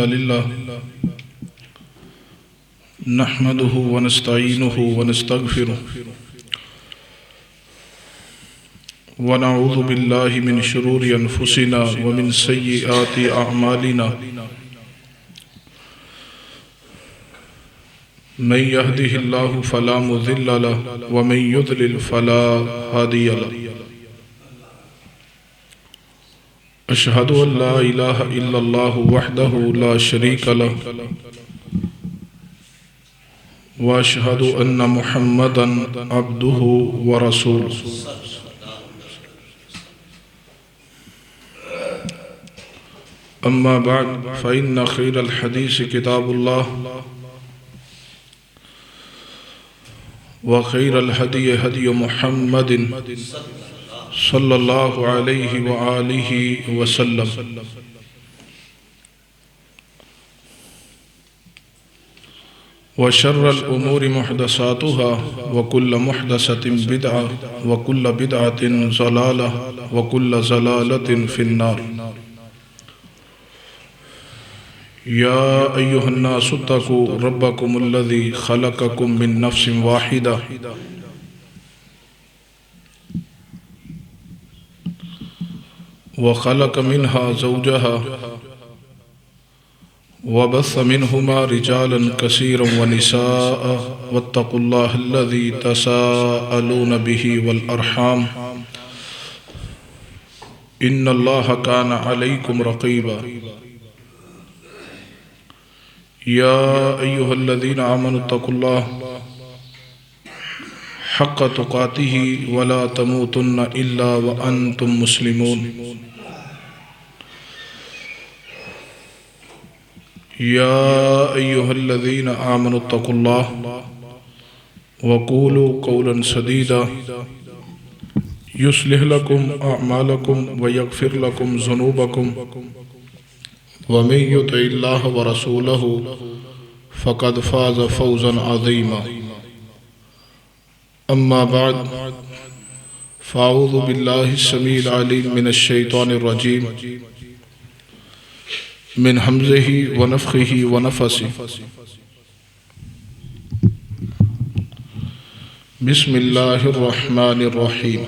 لله نحمده ونستعينه ونستغفره ونعوذ بالله من شرور أنفسنا ومن سيئات أعمالنا من يهده الله فلا مضل له ومن يضلل فلا هادي له أشهد أن لا إله إلا الله وحده لا شريك له وأشهد أن محمدا عبده ورسوله أما بعد فإن خير الحديث كتاب الله وخير الهدي هدي محمد صلى الله عليه وآله وسلم وشر الأمور محدثاتها وكل محدثة بدعة وكل بدعة ضلالة وكل ضلالة في النار يا أيها الناس اتقوا ربكم الذي خلقكم من نفس واحدة وخلق منها زوجها وبث منهما رجالا كثيرا ونساء واتقوا الله الذي تساءلون به والأرحام إن الله كان عليكم رقيبا يا أيها الذين آمنوا اتقوا الله حق تقاته ولا تموتن إلا وأنتم مسلمون يا أيها الذين آمنوا اتقوا الله وقولوا قولا سديدا يصلح لكم أعمالكم ويغفر لكم ذنوبكم ومن يطع الله ورسوله فقد فاز فوزا عظيما أما بعد فأعوذ بالله السميع العليم من الشيطان الرجيم من همزه ونفخه ونفسه بسم الله الرحمن الرحيم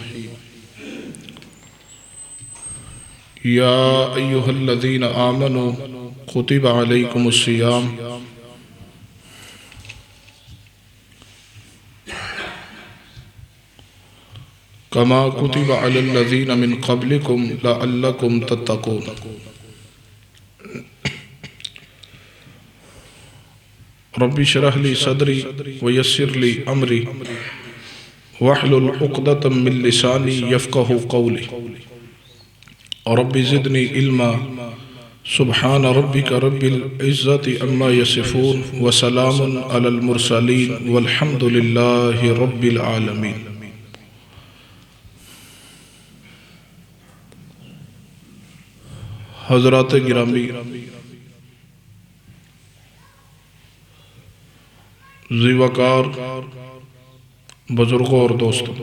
يا أيها الذين آمنوا كتب عليكم الصيام كما كتب على الذين من قبلكم لعلكم تتقون ربي اشرح لي صدري ويسر لي أمري واحلل عقدة من لساني يفقه قولي ربي زدني علما سبحان ربك رب العزة عما يصفون وسلام على المرسلين والحمد لله رب العالمين حضرات گرامی، ذی وقار بزرگوں اور دوستوں،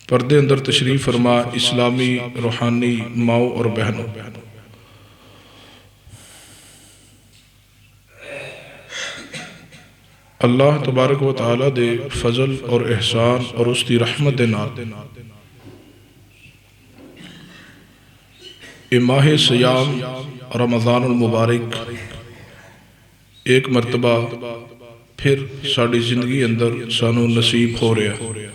پردے اندر تشریف فرما اسلامی روحانی ماؤں اور بہنوں، اللہ تبارک و تعالی دے فضل اور احسان اور اس کی رحمت دے نال ماہ سیام رمضان المبارک ایک مرتبہ پھر ساڑی زندگی اندر سانو نصیب ہو رہا ہے۔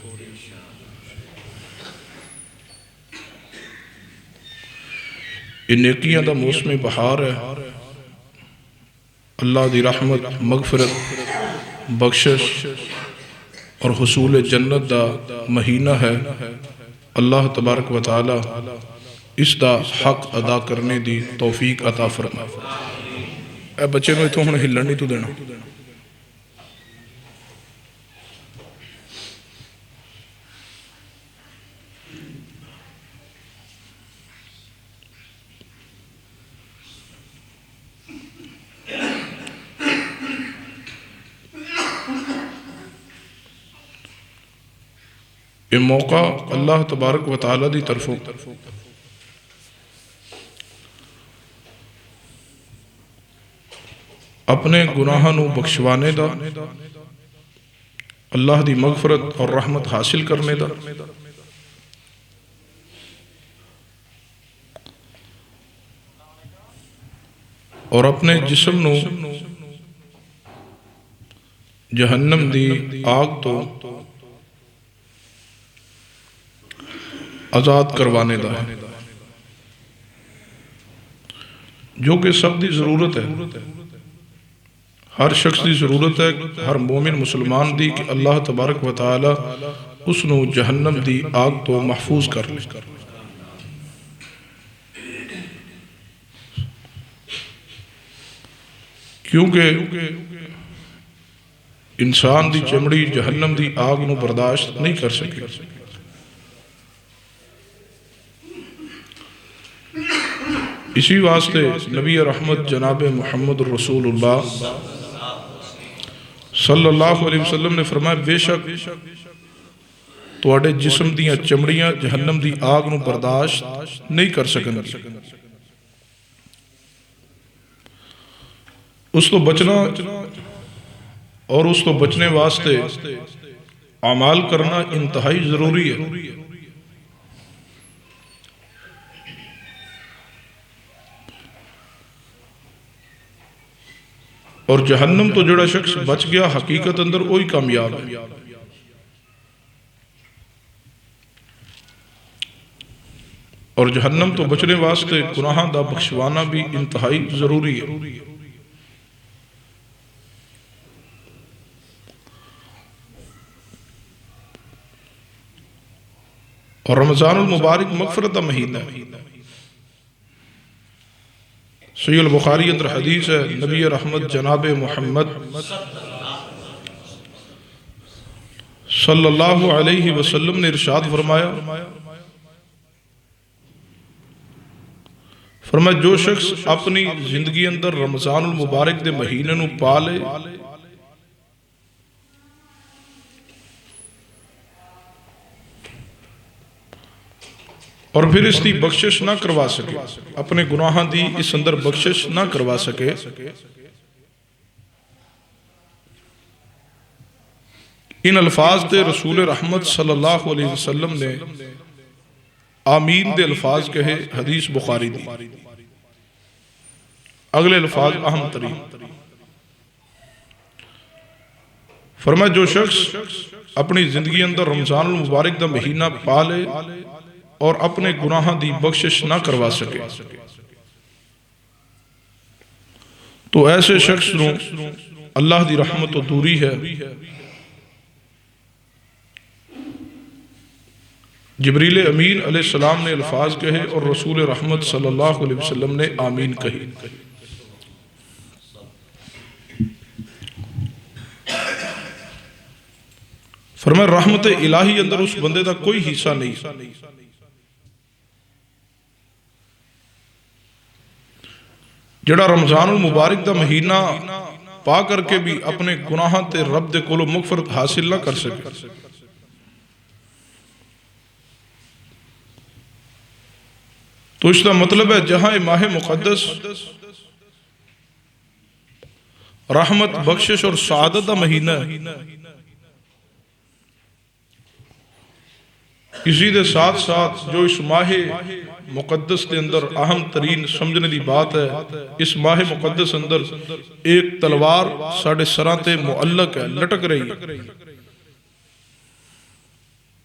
یہ نیکیاں دا موسم بہار ہے، اللہ دی رحمت، مغفرت، بخشش اور حصول جنت دا مہینہ ہے۔ اللہ تبارک و تعالی اس دا حق ادا کرنے دی توفیق عطا فرمائے۔ اے بچے نو اتوں ہن ہلن نہیں تو دینا۔ یہ موقع اللہ تبارک و تعالی دی طرفوں اپنے گناہاں نو بخشوانے دا، اللہ دی مغفرت اور رحمت حاصل کرنے دا، اور اپنے جسم نو جہنم دی آگ تو آزاد کروانے دا ہے، جو کہ سب دی ضرورت ہے، ہر شخص دی ضرورت ہے، ہر مومن مسلمان دی، کہ اللہ تبارک و تعالی اس نو جہنم دی آگ تو محفوظ کر لے۔ کیونکہ انسان دی چمڑی جہنم دی آگ نو برداشت نہیں کر سکے۔ اسی واسطے نبی رحمت جناب محمد رسول اللہ صلی اللہ علیہ وسلم نے فرمایا، بے شک تواڈے جسم دیاں چمڑیاں جہنم دی آگ نو برداشت نہیں کر سکن گی۔ اس تو بچنا اور اس تو بچنے واسطے اعمال کرنا انتہائی ضروری ہے۔ اور جہنم تو جڑا شخص بچ گیا حقیقت اندر وہی کامیاب ہے۔ اور جہنم تو بچنے واسطے گناہاں دا بخشوانا بھی انتہائی ضروری ہے۔ اور رمضان المبارک مغفرت دا مہینہ ہے۔ صحیح البخاری اندر حدیث ہے، نبی رحمت جناب محمد صلی اللہ علیہ وسلم نے ارشاد فرمایا، جو شخص اپنی زندگی اندر رمضان المبارک دے مہینے نو پالے اور پھر اس دی بخشش نہ کروا سکے، اپنے گناہاں دی اس اندر بخشش نہ کروا سکے، ان الفاظ دے رسول رحمت صلی اللہ علیہ وسلم نے آمین دے الفاظ کہے، حدیث بخاری دی۔ اگلے الفاظ اہم ترین، فرمایا جو شخص اپنی زندگی اندر رمضان المبارک دا مہینہ پالے اور اپنے گناہاں دی بخشش نہ کروا سکے، تو ایسے شخص نو اللہ دی رحمت و دوری ہے۔ جبریل امین علیہ السلام نے الفاظ کہے اور رسول رحمت صلی اللہ علیہ وسلم نے آمین کہی۔ فرمایا رحمت الہی اندر اس بندے دا کوئی حصہ نہیں، جڑا رمضان المبارک دا مہینہ پا کر کے بھی اپنے گناہاں تے رب دے کولو مغفرت حاصل نہ کر سکے۔ تو اس کا مطلب ہے جہاں ماہ مقدس رحمت، بخشش اور سعادت دا مہینہ ہے، اسی دے ساتھ ساتھ جو اس ماہ مقدس کے اندر اہم ترین سمجھنے دی بات ہے، اس ماہ مقدس اندر ایک تلوار ساڑھے سراں تے معلق ہے، لٹک رہی ہے،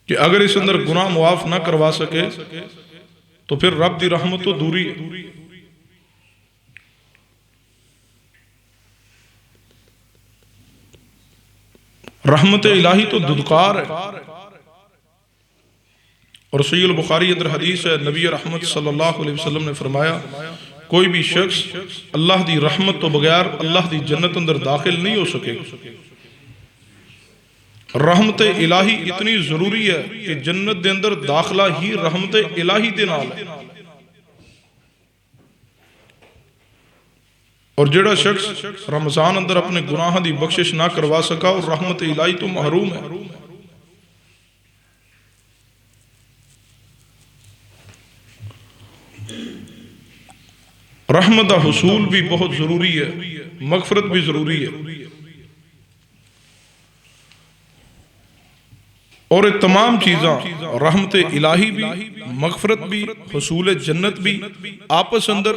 کہ اگر اس اندر گناہ معاف نہ کروا سکے تو پھر رب دی رحمت تو دوری ہے۔ رحمت الہی تو ددکار ہے۔ اور صحیح البخاری اندر حدیث ہے، نبی رحمت صلی اللہ علیہ وسلم نے فرمایا، کوئی بھی شخص اللہ دی رحمت تو بغیر اللہ دی جنت اندر داخل نہیں ہو سکے۔ رحمت الہی اتنی ضروری ہے کہ جنت دے اندر داخلہ ہی رحمت الہی دے نال ہے۔ اور جڑا شخص رمضان اندر اپنے گناہاں دی بخشش نہ کروا سکا اور رحمت الہی تو محروم ہے۔ رحمت دا حصول بھی بہت ضروری ہے، مغفرت بھی ضروری ہے، اور یہ تمام چیزاں رحمت الہی بھی، مغفرت بھی، حصول جنت بھی آپس اندر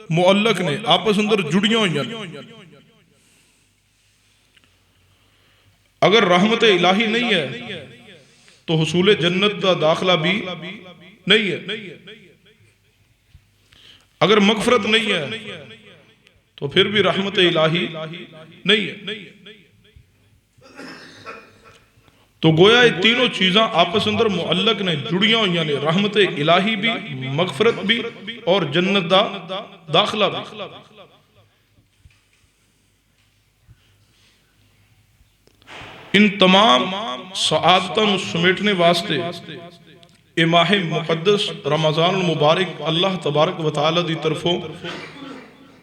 معلق نے، آپس اندر جڑیاں ہوئی ہیں۔ اگر رحمت الہی نہیں ہے تو حصول جنت کا داخلہ بھی نہیں ہے، اگر مغفرت نہیں ہے تو پھر بھی رحمت الہی نہیں ہے۔ تو گویا یہ تینوں چیزاں آپس اندر معلق نے، جڑیاں ہوئی ہیں، رحمت الہی بھی، مغفرت بھی، اور جنت دا داخلہ بھی۔ ان تمام سعادتوں سمیٹنے واسطے اے ماہ مقدس رمضان المبارک اللہ تبارک و تعالی دی طرفوں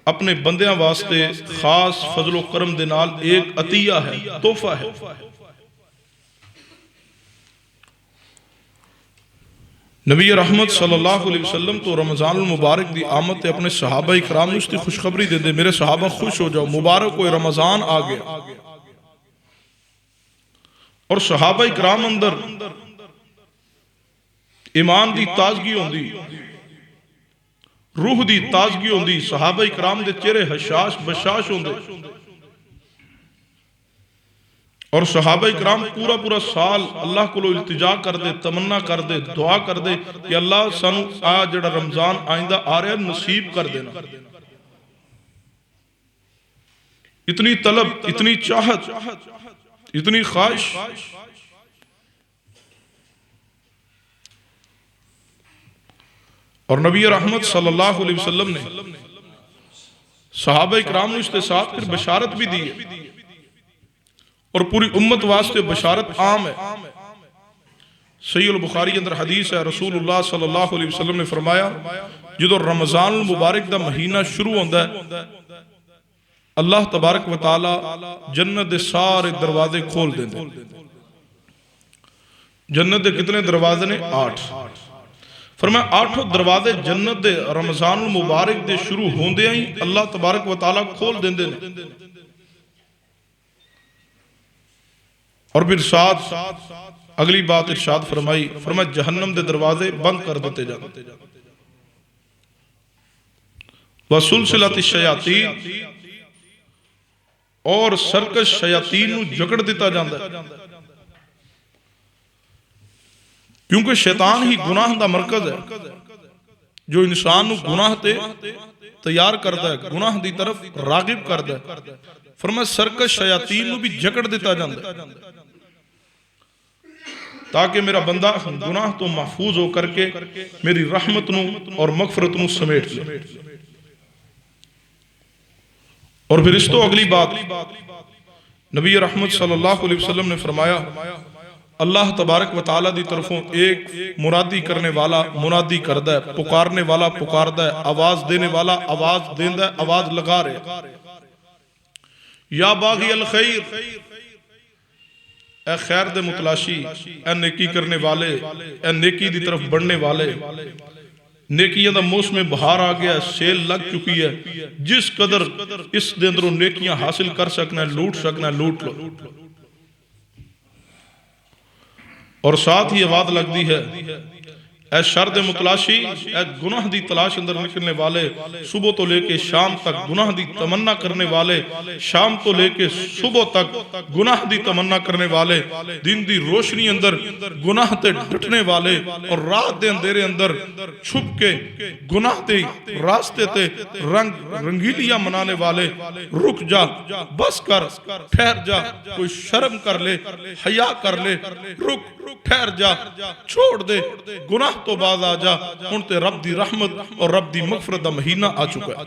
اپنے بندیاں واسطے خاص فضل و کرم دے نال ایک عطیہ ہے، تحفہ ہے۔ نبی رحمت صلی اللہ علیہ وسلم تو رمضان المبارک دی آمد تے اپنے صحابہ اکرام اس کی خوشخبری دے دے، میرے صحابہ خوش ہو جاؤ، مبارک ہوئے رمضان آ گیا۔ اور صحابہ اکرام اندر ایمان دی تازگی ہوندی، روح دی تازگی ہوندی، صحابہ اکرام دے چہرے حشاش بشاش ہوندے، اور صحابہ اکرام پورا سال اللہ کو التجا کر دے، تمنا کر دے، دعا کر دے کہ اللہ سانو جڑا رمضان آئندہ آ رہا ہے نصیب کر دینا۔ اتنی طلب، اتنی چاہت، اتنی خواہش۔ اور نبی رحمت صلی اللہ علیہ وسلم نے صحابہ اکرام نے اس کے ساتھ پھر بشارت بھی دی ہے، اور پوری امت واسطے بشارت عام ہے۔ صحیح البخاری اندر حدیث ہے، رسول اللہ صلی اللہ علیہ وسلم نے فرمایا جدو رمضان المبارک دا مہینہ شروع ہوندہ ہے، اللہ تبارک و تعالی جنت دے سارے دروازے کھول دیں۔ جنت دے کتنے دروازے نے؟ 8۔ فرمایا 8 دروازے جنت دے رمضان المبارک دے شروع ہوندے ہی اللہ تبارک و تعالی کھول دیں دے۔ اور پھر ساتھ اگلی بات ارشاد فرمائی، فرمایا جہنم دے دروازے بند کر دیتے جاتے، وَسُلْسِلَةِ الشَّيَاطِينَ، اور سرکش شیاطین نو جکڑ دیتا جاندہ ہے، کیونکہ شیطان ہی گناہ دا مرکز ہے جو انسان نو گناہ تے تیار کردہ ہے، گناہ دی طرف راغب کردہ ہے۔ فرمایا سرکش شیاطین نو بھی جکڑ دیتا جاندہ ہے تاکہ میرا بندہ گناہ تو محفوظ ہو کر کے میری رحمت نو اور مغفرت نو سمیٹ لے۔ اور پھر اس تو اگلی بات نبی رحمت صلی اللہ علیہ وسلم نے فرمایا اللہ تبارک و تعالی دی طرفوں ایک مرادی کرنے والا منادی کردہ ہے، پکارنے والا پکاردہ ہے، آواز دینے والا آواز دیندہ ہے، آواز لگا رہے، یا باغی الخیر، اے خیر دے متلاشی، اے نیکی کرنے والے، اے نیکی دی طرف بڑھنے والے، نیکیاں دا موسم بہار آ گیا، سیل لگ چکی ہے، جس قدر اس دے اندروں نیکیاں حاصل کر سکنا ہے، لوٹ سکنا ہے، لوٹ لو۔ اور ساتھ ہی آواز لگ دی ہے، اے شر دے متلاشی، اے گناہ دی تلاش اندر نکلنے والے، صبح تو لے کے شام تک گناہ دی تمنا کرنے والے، شام تو لے کے صبح تک گناہ دی تمنا کرنے والے، دن دی روشنی اندر گناہ تے ڈٹنے والے، اور رات دے اندھیرے اندر چھپ کے گناہ تے راستے تے رنگیلیاں منانے والے، رک جا، بس کر، ٹھہر جا، کوئی شرم کر لے، حیا کر لے، رک، ٹھہر جا، چھوڑ دے، گناہ تو باز آ جا، ان تے رب دی رحمت اور رب دی مغفرت دا مہینہ آ چکا ہے۔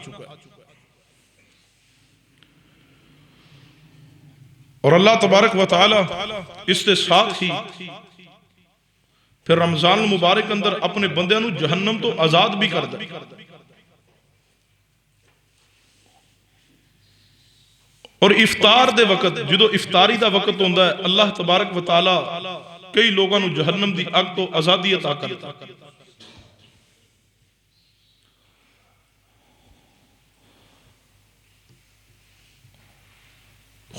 اور اللہ تبارک و تعالی اس کے ساتھ ہی پھر رمضان المبارک اندر اپنے بندیاں نو جہنم تو آزاد بھی کر دے، اور افطار دے وقت جدو افطاری دا وقت ہوندہ ہے اللہ تبارک و تعالی کئی لوگاں نو جہنم دی اگ تو آزادی عطا کرتا۔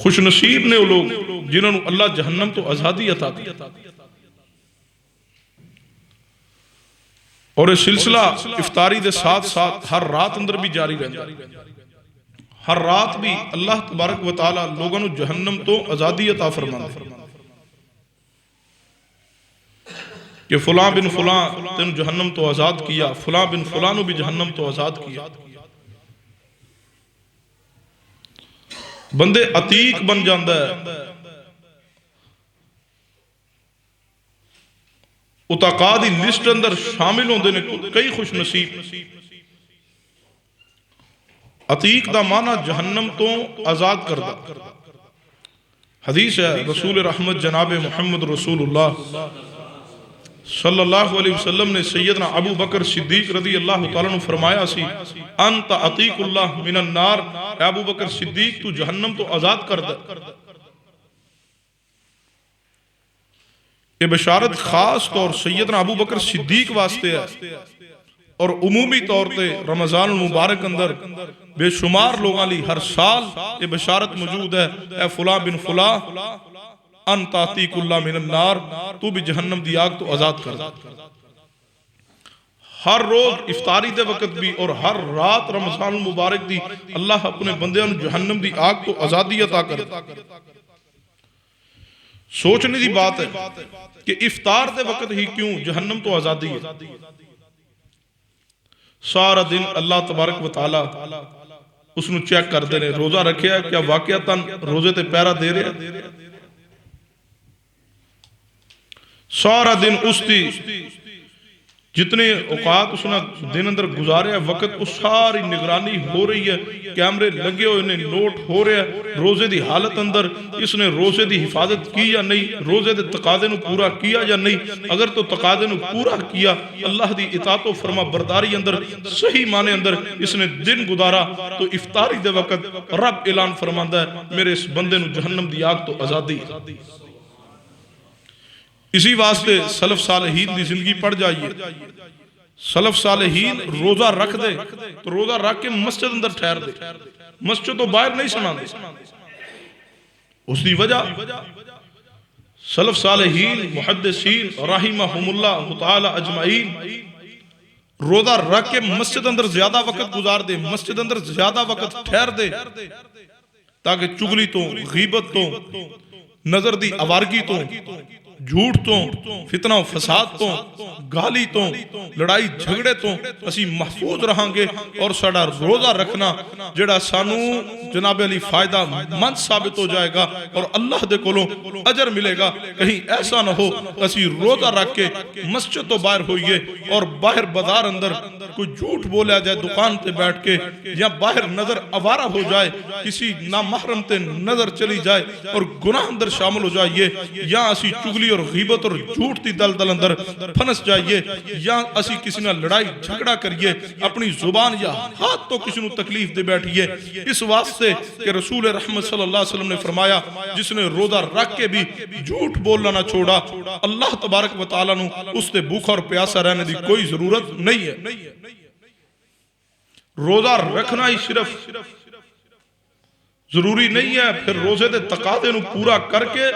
خوش نصیب نے وہ لوگ جنہوں نے اللہ جہنم تو آزادی عطا کی. اور یہ سلسلہ افطاری دے ساتھ ساتھ ہر رات اندر بھی جاری رہتا ہے. ہر رات بھی اللہ تبارک و تعالی لوگوں نے جہنم تو آزادی عطا فرماتا ہے کہ فلاں بن فلاں تین جہنم تو آزاد کیا، فلاں بن فلاں نے بھی جہنم تو آزاد کیا. بندے عتیق بن جاندہ ہے. اتقاء دی لسٹ اندر شامل ہوندے نے کئی خوش نصیب. عتیق دا معنی جہنم تو آزاد کردہ. حدیث ہے رسول رحمت جناب محمد رسول اللہ صلی اللہ علیہ وسلم نے سیدنا ابو بکر صدیق رضی اللہ تعالیٰ نے فرمایا سی انت عتیق اللہ من النار، اے ابو بکر صدیق تو جہنم تو آزاد کردہ. یہ بشارت خاص طور سیدنا ابو بکر صدیق واسطے ہے اور عمومی طور تے رمضان المبارک اندر بے شمار لوگاں لی ہر سال یہ بشارت موجود ہے اے فلاں بن فلاں انت عتیق اللہ من النار، تو بھی جہنم دی آگ تو آزاد کر. ہر روز افطاری دے وقت بھی اور ہر رات رمضان المبارک دی اللہ اپنے بندیاں جہنم دی آگ تو آزادی عطا کر. سوچنے دی بات ہے کہ افطار دے وقت ہی کیوں جہنم تو آزادی ہے. سارا دن اللہ تبارک و تعالی اس نو چیک کر دے رہے روزہ رکھے ہے کیا واقعتاً روزے تے پیرا دے رہے. سارا دن اس دی جتنے اوقات اس نے دن اندر گزارے وقت اس ساری نگرانی ہو رہی ہے، کیمرے لگے ہوئے انہیں نوٹ ہو رہے ہیں روزے دی حالت اندر اس نے روزے دی حفاظت کی یا نہیں، روزے دے تقاضے نو پورا کیا یا نہیں. اگر تو تقاضے نو پورا کیا اللہ دی اطاعت و فرما برداری اندر صحیح معنی اندر اس نے دن گزارا تو افطاری دے وقت رب اعلان فرماندا ہے میرے اس بندے نو جہنم دی آگ تو آزادی. اسی واسطے سلف صالحین دی زندگی پڑھ جائیے. سلف صالحین روزہ رکھ دے تو روزہ رکھ کے مسجد اندر ٹھہر دے، مسجد تو باہر نہیں سنا دے. اس دی وجہ سلف صالحین محدثین رحمہم اللہ تعالی اجمعین روزہ رکھ کے مسجد اندر زیادہ وقت گزار دے، مسجد اندر زیادہ وقت ٹھہر دے تاکہ چگلی تو غیبت تو نظر دی آوارگی تو جھوٹ تو فتنہ و فساد تو گالی تو لڑائی جھگڑے تو اسی محفوظ رہاں گے اور ساڑا روزہ رکھنا جڑا سانو جناب علی فائدہ مند ثابت ہو جائے گا اور اللہ دے کولوں اجر ملے گا. کہیں ایسا نہ ہو اسی روزہ رکھ کے مسجد تو باہر ہوئیے اور باہر بازار اندر کوئی جھوٹ بولیا جائے دکان تے بیٹھ کے یا باہر نظر آوارہ ہو جائے کسی نامحرم تے نظر چلی جائے اور گناہ اندر شامل ہو جائیے یا اسی چگلی اور غیبت اور جھوٹ دی دلدل اندر پھنس جائیے یا اسی کسی نہ لڑائی جھگڑا کریے اپنی زبان یا ہاتھ تو کسی نو تکلیف دے بیٹھیے. اس واسطے کہ رسول رحمت صلی اللہ علیہ وسلم نے فرمایا جس نے روزہ رکھ کے بھی جھوٹ بولنا نہ چھوڑا اللہ تبارک و تعالیٰ نو اس تے بھوکا اور پیاسا رہنے دی کوئی ضرورت نہیں ہے. روزہ رکھنا ہی صرف ضروری نہیں ہے، پھر روزے دے تقاضے نو پورا کر کے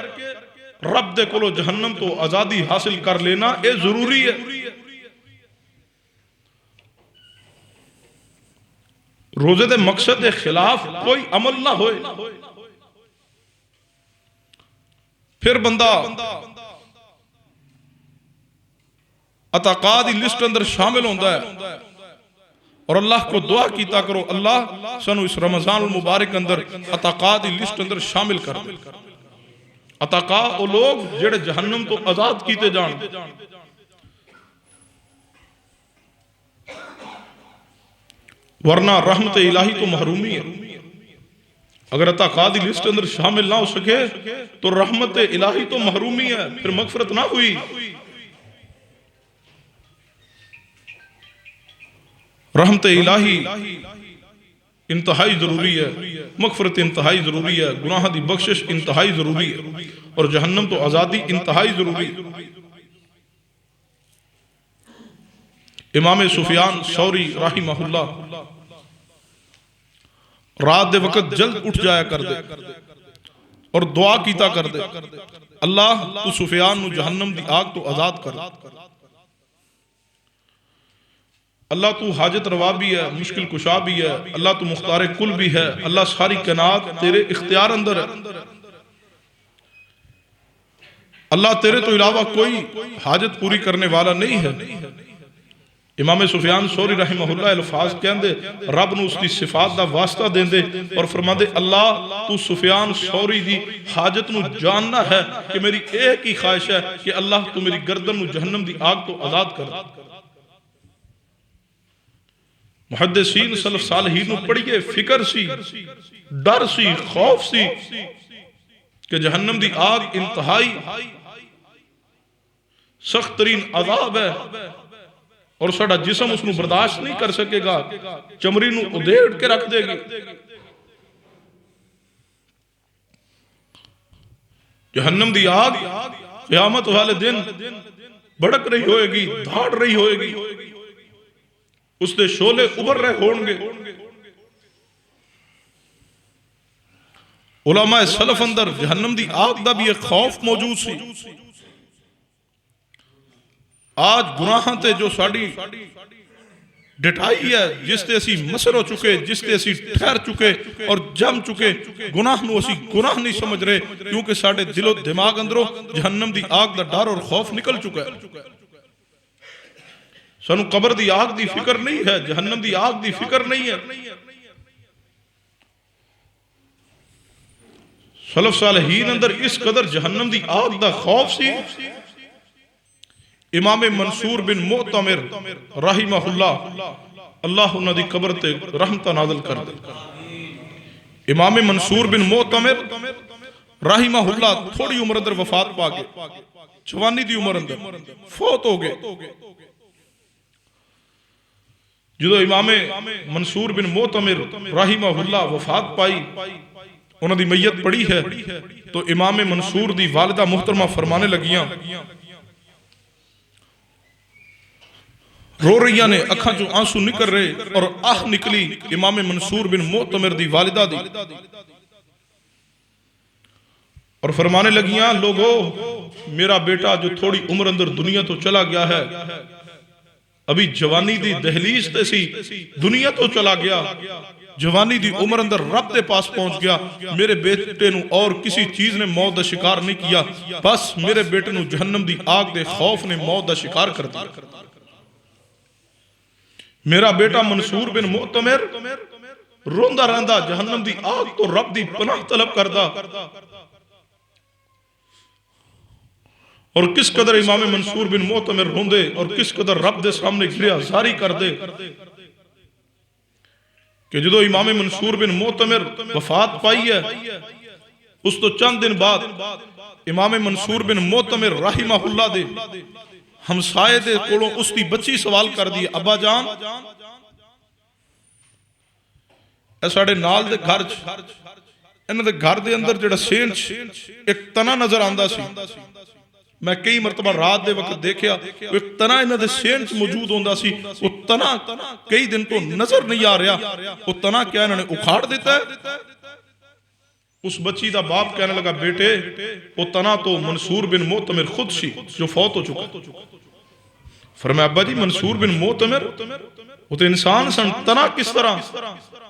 رب دے کولو جہنم تو آزادی حاصل کر لینا اے ضروری ہے. روزے دے مقصد دے خلاف کوئی عمل نہ ہوئے پھر بندہ اتقاء دی لسٹ اندر شامل ہوندہ ہے. اور اللہ کو دعا کیتا کرو اللہ سنو اس رمضان المبارک اندر اتقاء دی لسٹ اندر شامل کر دے. اتقاء او لوگ جڑے جہنم تو آزاد کیتے جان ورنہ رحمت الہی تو محرومی ہے. اگر اتقاء دی لسٹ اندر شامل نہ ہو سکے تو رحمت الہی تو محرومی ہے، پھر مغفرت نہ ہوئی. رحمت الہی انتہائی ضروری ہے، مغفرت انتہائی ضروری ہے، گناہ دی بخشش انتہائی ضروری ہے اور جہنم تو آزادی انتہائی ضروری ہے. امام سفیان ثوری رحمہ اللہ رات دے وقت جلد اٹھ جایا کر دے اور دعا کیتا کر دے اللہ تو سفیان نو جہنم دی آگ تو آزاد کر دے۔ اللہ تو حاجت روا بھی ہے، مشکل کشا بھی ہے، اللہ تو مختار کل بھی ہے، اللہ ساری کائنات تیرے اختیار اندر ہے، اللہ تیرے تو علاوہ کوئی حاجت پوری کرنے والا نہیں ہے۔ امام سفیان ثوری رحمہ اللہ الفاظ کہن دے رب نو اس کی صفات دا واسطہ دین دے اور فرما دے اللہ تو سفیان ثوری دی حاجت نو جاننا ہے کہ میری ایک ہی خواہش ہے کہ اللہ تو میری گردن نو جہنم دی آگ تو آزاد کر دے۔ محدثین سلف صالحین نو پڑھئے فکر سی، ڈر سی، خوف سی کہ جہنم دی آگ انتہائی سخت ترین عذاب ہے اور ساڑا جسم اس نو برداشت نہیں کر سکے گا، چمڑی نو ادھیڑ کے رکھ دے گی۔ جہنم دی آگ قیامت والے دن بڑک رہی ہوئے گی، دھاڑ رہی ہوئے گی، اس دے شولے ابھر رہے ہون گے۔ علماء سلف اندر جہنم دی آگ دا بھی ایک خوف موجود سی۔ آج گناہاں تے جو ساڑی ڈٹائی ہے، جس تے اسی مسر ہو چکے، جس تے اسی ٹھہر چکے اور جم چکے، گناہ نو اسی گناہ نہیں سمجھ رہے کیونکہ ساڑے دل و دماغ اندروں جہنم دی آگ دا ڈر اور خوف نکل چکا ہے۔ سانو قبر دی آگ دی فکر نہیں ہے، جہنم دی آگ دی فکر نہیں ہے۔ سلف صالحین اندر اس قدر جہنم دی آگ دا خوف سی، امام منصور بن معتمر رحمہ اللہ انہاں دی قبر تے رحمتہ نازل کر دے۔ امام منصور بن معتمر رحمہ اللہ تھوڑی عمر اندر وفات پا گئے، جوانی دی عمر اندر فوت ہو گئے۔ جدو امام منصور بن معتمر رحمہ اللہ وفات پائی، انہوں دی میت پڑی ہے تو امام منصور دی والدہ محترمہ فرمانے لگیاں، رو رہیاں نے، اکھاں جو آنسو نکل رہے اور آہ نکلی امام منصور بن معتمر دی والدہ دی، اور فرمانے لگیاں لوگو میرا بیٹا جو تھوڑی عمر اندر دنیا تو چلا گیا ہے، ابھی جوانی دی دہلیز تے سی دنیا تو چلا گیا، جوانی دی عمر اندر رب دے پاس پہنچ گیا، میرے بیٹے نو اور کسی چیز نے موت دا شکار نہیں کیا، بس میرے بیٹے نو جہنم دی آگ دے خوف نے موت دا شکار کر دیا۔ میرا بیٹا منصور بن معتمر روندہ رہندہ جہنم دی آگ تو رب دی پناہ طلب کردہ، اور کس قدر امام منصور بن معتمر روندے اور کس قدر رب دے سامنے گریا زاری کر دے کہ جدو امام منصور بن معتمر وفات پائی ہے، اس تو چند دن بعد امام منصور بن معتمر رحمہ اللہ دے ہمسائے دے کولوں اس دی بچی سوال کر دی، ابا جان اے ساڑے نال دے گھر انہاں دے گھر دے اندر جڑا سینچ ایک تنا نظر آندہ سی، میں کئی مرتبہ رات دے وقت دیکھیا ایک تنا انہاں دے سینچ موجود ہوندہ سی، وہ تنا کئی دن تو نظر نہیں آ رہا، وہ تنا کیا انہوں نے اکھاڑ دیتا ہے؟ اس بچی دا باپ کہنے لگا بیٹے وہ تنا تو منصور بن معتمر خود سی جو فوت ہو چکا۔ فرمایا ابا جی منصور بن معتمر وہ تو انسان سن، تنا کس طرح؟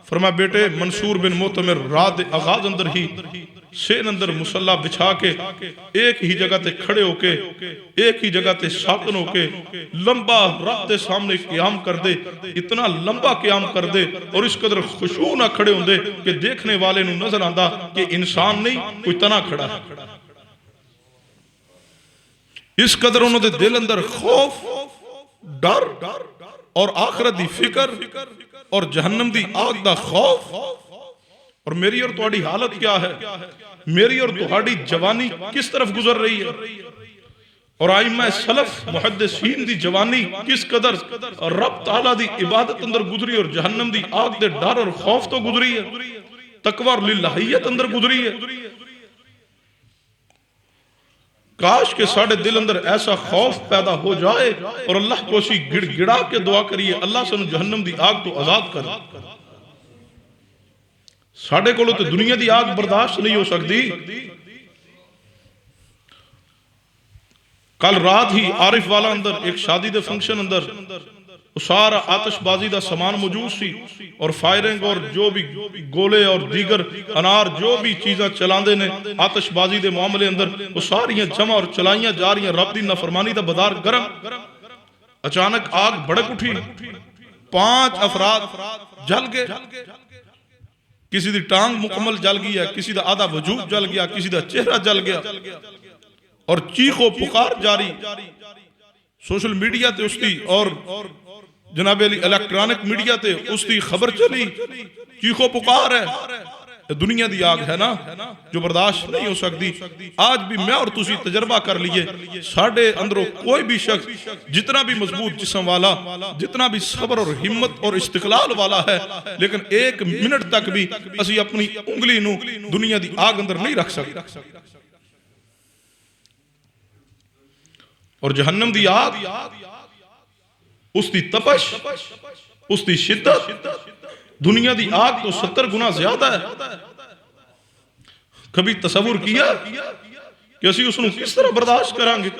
فرمایا بیٹے منصور بن معتمر رات آغاز اندر ہی سین اندر مسلح بچھا کے ایک ہی جگہ تے کھڑے ہو کے ایک ہی جگہ تے ساکن ہو کے لمبا رب دے سامنے قیام کر دے، اتنا لمبا قیام کر دے اور اس قدر خشوع نہ کھڑے ہوں دے کہ دیکھنے والے نو نظر آندہ کہ انسان نہیں کوئی تنا کھڑا ہے۔ اس قدر انہوں دے دل اندر خوف، ڈر اور آخرت دی فکر اور جہنم دی آگ دا خوف۔ اور میری اور تہاڈی حالت کیا ہے؟ میری اور تہاڈی جوانی کس طرف گزر رہی ہے؟ اور ائمہ سلف محدثین دی جوانی کس قدر رب تعالیٰ دی عبادت اندر گزری اور جہنم دی آگ دے ڈر اور خوف تو گزری ہے، تقوی اور للہیت اندر گزری ہے۔ کاش کہ ساڑھے دل اندر ایسا خوف پیدا ہو جائے اور اللہ کو اسی گڑ گڑا کے دعا کریے اللہ سے جہنم دی آگ تو آزاد کر۔ ساڑے کولو تے دنیا دی آگ برداشت نہیں ہو سکتی. کل رات ہی عارف والا اندر ایک شادی دے فنکشن اندر سارا آتش بازی دا سامان موجود سی اور فائرنگ اور جو بھی گولے اور دیگر انار جو بھی چیزاں چلاندے نے آتش بازی دے معاملے اندر وہ ساریاں جمع اور چلائیاں جا رہی ہیں. رب دی نافرمانی دا بازار گرم. اچانک آگ بھڑک اٹھی, 5 افراد جل گئے. کسی دی ٹانگ مکمل جل گیا, کسی دا آدھا وجود جل گیا, کسی دا چہرہ جل گیا اور چیخ و پکار جاری. سوشل میڈیا تے اس دی اور جناب علی الیکٹرانک میڈیا تے اس دی خبر چلی, چیخ و پکار ہے. دنیا دی آگ ہے نا جو برداشت نہیں ہو سکتی. آج بھی میں اور تسی تجربہ کر لیے, ساڑھے اندروں کوئی بھی شخص جتنا بھی مضبوط جسم والا, جتنا بھی صبر اور ہمت اور استقلال والا ہے, لیکن 1 منٹ تک بھی اسی اپنی انگلی نو دنیا دی آگ اندر نہیں رکھ سکتے. اور جہنم دی آگ, اس دی تپش, اس دی شدت دنیا دی آگ تو 70 گنا زیادہ ہے. کبھی تصور کیا کہ اسی اس نو کس طرح برداشت کرانگے؟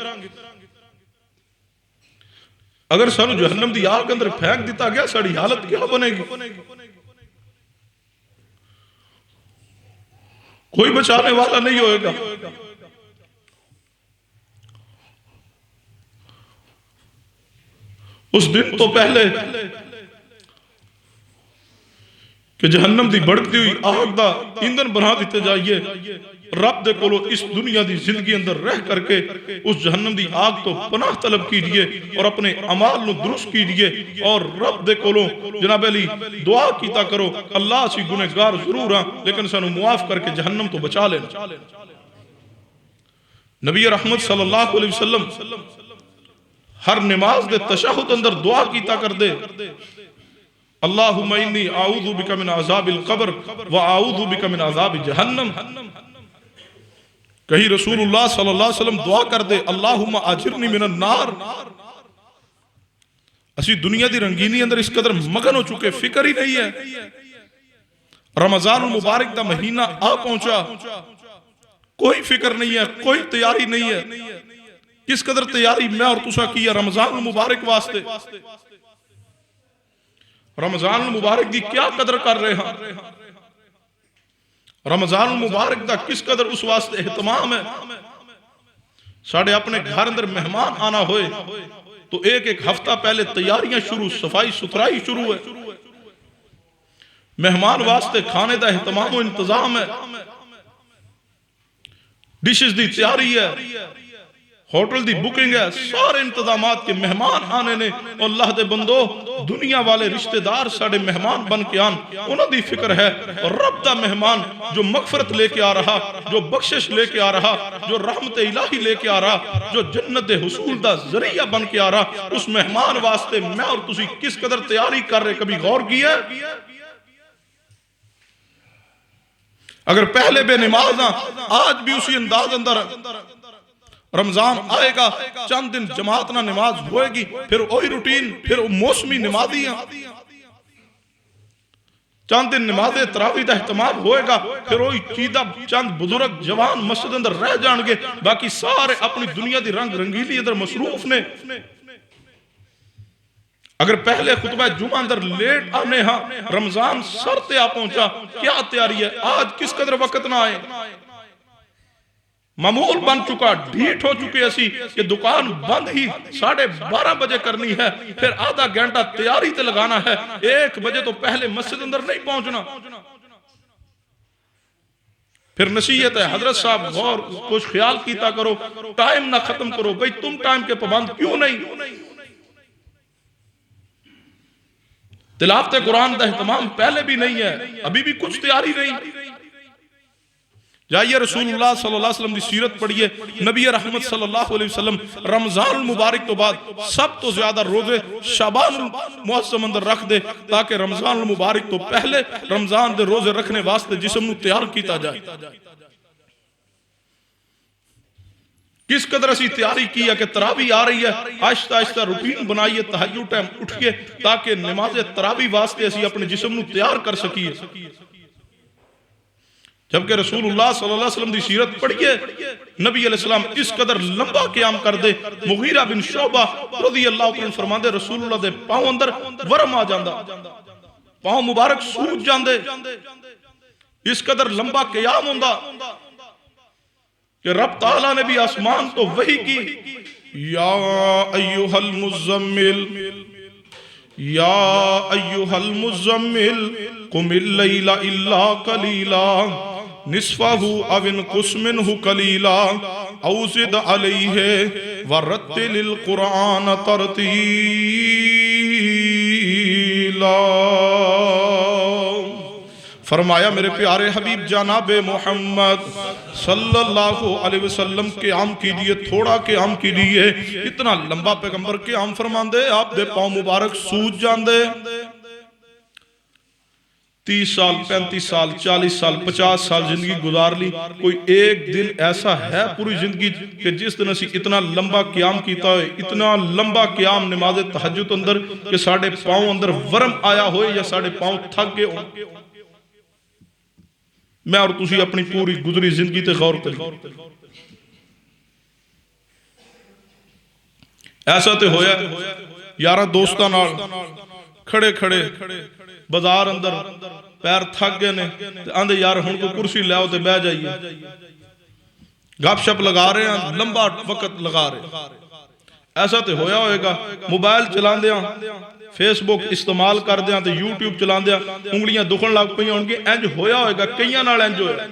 اگر سانو جہنم دی آگ اندر پھینک دیتا گیا ساڑی حالت کیا بنے گی؟ کوئی بچانے والا نہیں ہوئے گا. اس دن تو پہلے کہ جہنم دی بڑھتی ہوئی آگ دا ایندھن بنا دیتے جائیے, رب دے کولو اس دنیا دی زندگی اندر رہ کر کے اس جہنم دی آگ تو پناہ طلب کیجئے اور اپنے اعمال نو درست کیجئے اور رب دے کولو جناب علی دعا کیتا کرو, اللہ سی گنہگار ضرور ہاں لیکن سانو معاف کر کے جہنم تو بچا لینا. نبی رحمت صلی اللہ علیہ وسلم ہر نماز دے تشہد اندر دعا کیتا کر دے, اللہم انی اعوذ بک من عذاب القبر و اعوذ بک من عذاب جہنم. کہیں رسول اللہ صلی اللہ علیہ وسلم دعا کر دے اللہم اجرنی من النار. اسی دنیا دی رنگینی اندر اس قدر مگن ہو چکے, فکر ہی نہیں ہے. رمضان المبارک دا مہینہ آ پہنچا, کوئی فکر نہیں ہے, کوئی تیاری نہیں ہے. کس قدر تیاری میں اور تسا کیا رمضان المبارک واسطے؟ رمضان المبارک دی کیا قدر کر رہے ہیں؟ رمضان المبارک دا کس قدر اس واسطے اہتمام ہے؟ ساڑھے اپنے گھر اندر مہمان آنا ہوئے تو 1 ہفتہ پہلے تیاریاں شروع, صفائی ستھرائی شروع ہے. مہمان واسطے کھانے دا اہتمام و انتظام ہے, ڈشز دی تیاری ہے, ہوٹل دی بکنگ ہے, سارے انتظامات کے مہمان آنے نے. اللہ دے بندو, دنیا والے رشتہ دار ساڑھے مہمان بن کے آن, انہوں دی فکر ہے. اور رب دا مہمان جو مغفرت لے کے آ رہا, جو بخشش لے کے آ رہا, جو رحمت الہی لے کے آ رہا, جو جنت حصول دا ذریعہ بن کے آ رہا, اس مہمان واسطے میں اور تسی کس قدر تیاری کر رہے, کبھی غور کیا؟ اگر پہلے بے نمازاں آج بھی اسی انداز اندر رمضان آئے گا, چند دن جماعت نہ نماز ہوئے گی, پھر وہی روٹین, پھر موسمی نمازیاں, چند دن نماز تراویح دا اہتمام ہوئے گا, پھر وہی چیدہ چند بزرگ جوان مسجد اندر رہ جان گے, باقی سارے اپنی دنیا دی رنگ رنگیلی اندر مصروف نے. اگر پہلے خطبہ جمعہ اندر لیٹ آنے ہاں, رمضان سر تے آ پہنچا, کیا تیاری ہے؟ آج کس قدر وقت نہ آئے, معمول بن چکا, ڈھیٹ ہو چکے ایسی کہ دکان بند ہی 12:30 بجے کرنی ہے, پھر آدھا گھنٹہ تیاری تے لگانا ہے, 1 بجے تو پہلے مسجد اندر نہیں پہنچنا. پھر نصیحت ہے حضرت صاحب غور کچھ خیال کیتا کرو, ٹائم نہ ختم کرو. بھئی تم ٹائم کے پابند کیوں نہیں؟ تلاوت قرآن دا اہتمام پہلے بھی نہیں ہے, ابھی بھی کچھ تیاری نہیں. جائیے رسول اللہ صلی اللہ علیہ وسلم دی سیرت پڑھئے. نبی رحمت صلی اللہ علیہ وسلم رمضان المبارک تو بعد سب تو زیادہ روزے شعبان المعظم اندر رکھ دے, تاکہ رمضان المبارک تو پہلے رمضان دے روزے رکھنے واسطے جسم نو تیار کیتا جائے. کس قدر اسی تیاری کی ہے کہ تراویح آ رہی ہے, آہستہ آہستہ روٹین بنائیے, تہجد ٹائم اٹھئے تاکہ نماز تراویح واسطے اسی اپنے جسم نو تیار کر سکیے. جبکہ رسول اللہ صلی اللہ علیہ وسلم دی سیرت پڑھیے، نبی علیہ السلام اس قدر لمبا قیام کر دے، مغیرہ بن شعبہ رضی اللہ عنہ فرما دے رسول اللہ دے پاؤں اندر ورم آ جاندہ، پاؤں مبارک سوج جاندے، اس قدر لمبا قیام ہوندہ کہ رب تعالیٰ نے بھی آسمان تو وحی کی، یا ایوہ المزمل یا ایوہ المزمل قم اللیل الا قلیلا نصفہ او انقص منہ قلیلا او زد علیہ ورتل القرآن ترتیلا۔ فرمایا میرے پیارے حبیب جناب محمد صلی اللہ علیہ وسلم قیام کیجئے، تھوڑا قیام کیجئے، اتنا لمبا پیغمبر قیام فرمان دے، آپ دے پاؤں مبارک سوج جان دے۔ 30 سال 35 سال 40 سال 50 سال زندگی گزار لی، کوئی ایک دن ایسا ہے پوری زندگی کہ جس دن اسی اتنا لمبا قیام کیتا ہوئے، اتنا لمبا قیام نماز تہجد اندر کہ ساڑھے پاؤں اندر ورم آیا ہوئے یا ساڑھے پاؤں تھک گئے ہوں؟ میں اور تسی اپنی پوری گزری زندگی تے غور کریں، ایسا تے ہویا یارہ دوستہ نال کھڑے کھڑے بازار اندر پیر تھک گئے نے آندے یار ہن کو کرسی لے آؤ تے بہ جائیے، گپ شپ لگا رہے ہیں، لمبا وقت لگا رہے ہیں۔ ایسا تے ہویا ہوئے گا موبائل چلان دیاں، فیس بک استعمال کر دیاں تے یوٹیوب چلان دیاں، انگلیاں دکھن لگ پئیاں ان کے انج ہویا ہوئے گا، کئیاں نال انج ہویا۔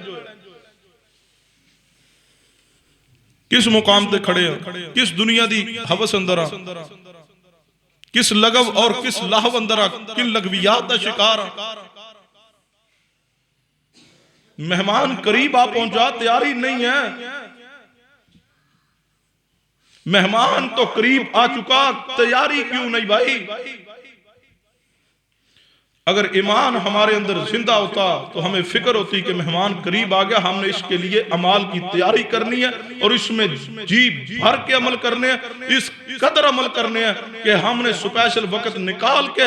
کس مقام تے کھڑے ہیں، کس دنیا دی حوث اندرہ، کس لغو اور کس لہو اندرہ، کن لغویات دا شکارہ۔ مہمان قریب آ پہنچا تیاری نہیں ہے، مہمان تو قریب آ چکا، تیاری کیوں نہیں بھائی؟ اگر ایمان ہمارے اندر زندہ ہوتا تو ہمیں فکر ہوتی کہ مہمان قریب آ گیا، ہم نے اس کے لیے عمال کی تیاری کرنی ہے اور اس میں جی بھر کے عمل کرنے ہیں، اس قدر عمل کرنے ہیں کہ ہم نے سپیشل وقت نکال کے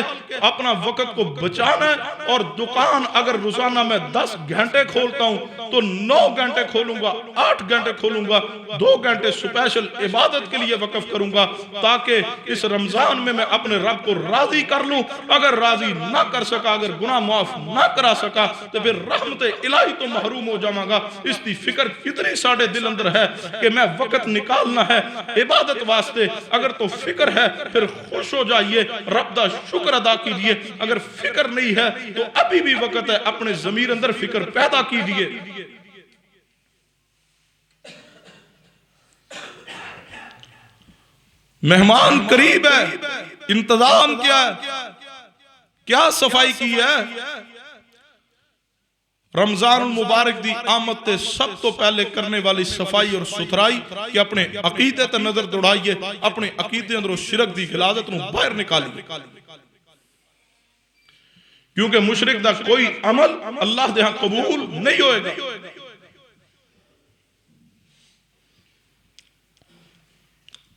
اپنا وقت کو بچانا ہے۔ اور دکان اگر روزانہ میں 10 گھنٹے کھولتا ہوں تو 9 گھنٹے کھولوں گا، 8 گھنٹے کھولوں گا، 2 گھنٹے سپیشل عبادت کے لیے وقف کروں گا تاکہ اس رمضان میں اپنے رب کو راضی کر لوں۔ اگر راضی نہ کر سکا، اگر گناہ معاف نہ کرا سکا تو پھر رحمت الہی تو محروم ہو جاؤں گا۔ اس دی فکر کتنی ساڑھے دل اندر ہے کہ میں وقت نکالنا ہے عبادت واسطے۔ اگر تو فکر ہے پھر خوش ہو جائیے، رب دا شکر ادا کیجئے۔ اگر فکر نہیں ہے تو ابھی بھی وقت ہے، اپنے ضمیر اندر فکر پیدا کیجئے۔ مہمان قریب ہے، انتظام کیا ہے، کیا صفائی کی ہے؟ رمضان المبارک دی آمد تے سب تو پہلے کرنے والی صفائی اور ستھرائی کہ اپنے عقیدے تے نظر دوڑائیے، اپنے عقیدے اندر شرک دی غلاظت نو باہر نکالیے، کیونکہ مشرک دا کوئی عمل اللہ دے ہاں قبول نہیں ہوئے گا۔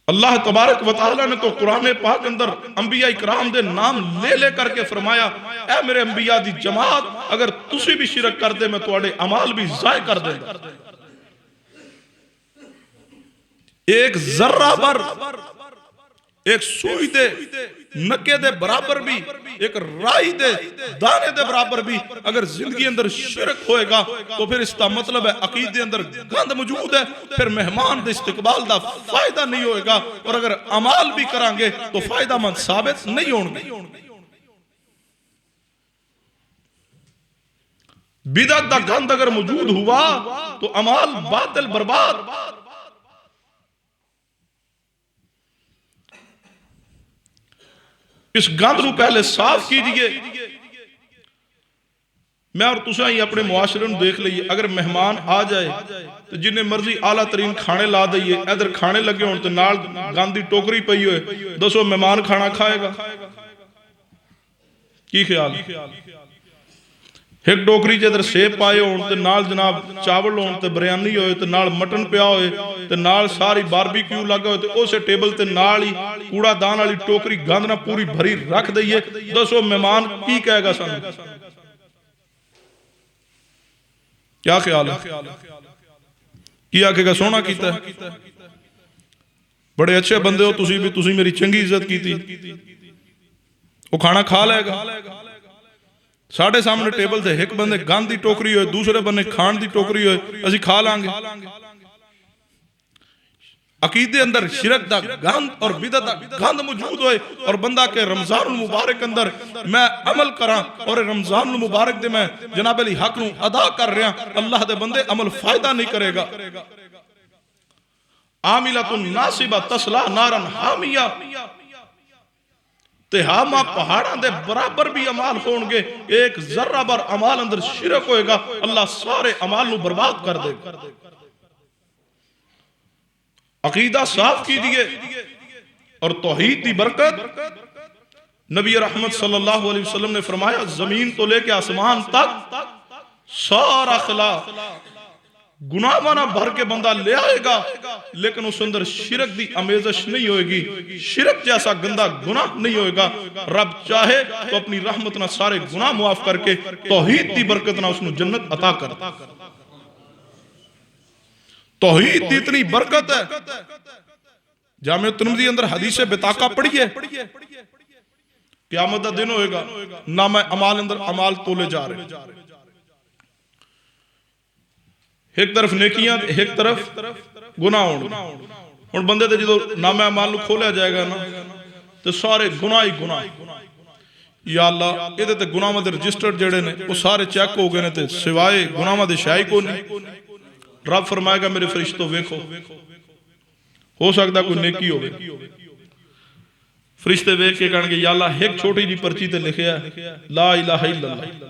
اللہ تبارک و تعالیٰ نے تو قرآن پاک اندر انبیاء اکرام دے نام لے لے کر کے فرمایا، اے میرے انبیاء دی جماعت، اگر تسی بھی شرک کر دے میں تواڈے اعمال بھی ضائع کر دے گا۔ ایک ذرہ بر، ایک سوئی دے نکے دے برابر بھی، ایک رائی دے دانے دے برابر بھی اگر زندگی اندر شرک ہوئے گا تو پھر اس کا مطلب ہے عقیدے اندر گند موجود ہے، پھر مہمان دے استقبال دا فائدہ نہیں ہوئے گا، اور اگر عمال بھی کریں گے تو فائدہ مند ثابت نہیں ہوں گے۔ بدعت دا گند اگر موجود ہوا تو عمال باطل برباد۔ اس گند رو پہلے صاف کیجئے۔ میں اور تسا ہی اپنے معاشرے میں دیکھ لئیے، اگر مہمان آ جائے تو جنہیں مرضی اعلیٰ ترین کھانے لا دئیے، ادھر کھانے لگے ہوں تو نال گاندھی ٹوکری پئی ہوئے، دسو مہمان کھانا کھائے گا؟ کی خیال؟ ایک ٹوکری جدر سیب پائے ہوں تو نال جناب چاول ہوں تو بریانی ہوئے تو نال مٹن پیا ہوئے تو نال ساری باربی کیوں لگا ہوئے تو اسے ٹیبل تے نال ہی کوڑا دان والی ٹوکری گاندنا پوری بھری رکھ دئیے، دسو مہمان کی کہے گا سن؟ کیا خیال ہے؟ کیا کہ سونا کیتا ہے؟ بڑے اچھے بندے ہو تسی بھی، تسی میری چنگی عزت کی تھی، وہ کھانا کھا لے گا، ساڑھے سامنے ٹیبل تھے، ایک بندے گند دی ٹوکری ہوئے، دوسرے بندے کھان دی ٹوکری ہوئے، اسی کھا لانگے۔ عقیدے اندر شرک دا گند اور بدعت دا گند موجود ہوئے، اور بندہ کہ رمضان المبارک اندر میں عمل کراں، اور رمضان المبارک دے میں جناب علی حق نو ادا کر رہا، اللہ دے بندے عمل فائدہ نہیں کرے گا۔ عاملۃ ناصبہ تصلا نارا حامیہ، تہامہ پہاڑاں دے برابر بھی عمال ہونگے، ایک ذرہ بر عمال اندر شرک ہوئے گا، اللہ سارے عمال نو برباد کر دے گا۔ عقیدہ صاف کی دیئے اور توحید دی برکت، نبی رحمت صلی اللہ علیہ وسلم نے فرمایا زمین تو لے کے آسمان تک سارا خلا گناہ وانا بھر کے بندہ لے آئے گا، لیکن اس اندر شرک دی امیزش نہیں ہوئے گی، شرک جیسا گندہ گناہ نہیں ہوئے گا۔ رب چاہے تو اپنی رحمت نہ سارے گناہ معاف کر کے توحید دی برکت نہ اس نے جنت عطا کر۔ توحید دی اتنی برکت ہے، جامع ترمذی اندر حدیث بطاقہ پڑھیے، قیامت دا دن ہوئے گا، نامہ اعمال اندر اعمال تولے جا رہے، ایک طرف نیکیاں ایک طرف گناہ ہونے، اور بندے تے جدو نامہ اعمال کھولیا جائے گا نا تو سارے گناہ ہی گناہ، یا اللہ یہ تے گناہ دے رجسٹر جڑے نے وہ سارے چیک ہو گئے نے تے سوائے گناہ دے شائی کو نہیں۔ رب فرمائے گا میرے فرشتوں ویکھو، ہو سکتا کوئی نیکی ہوئے، فرشتے ویکھ کے کہنے گے یا اللہ ایک چھوٹی جی پرچی تے لکھیا ہے لا الہ الا اللہ،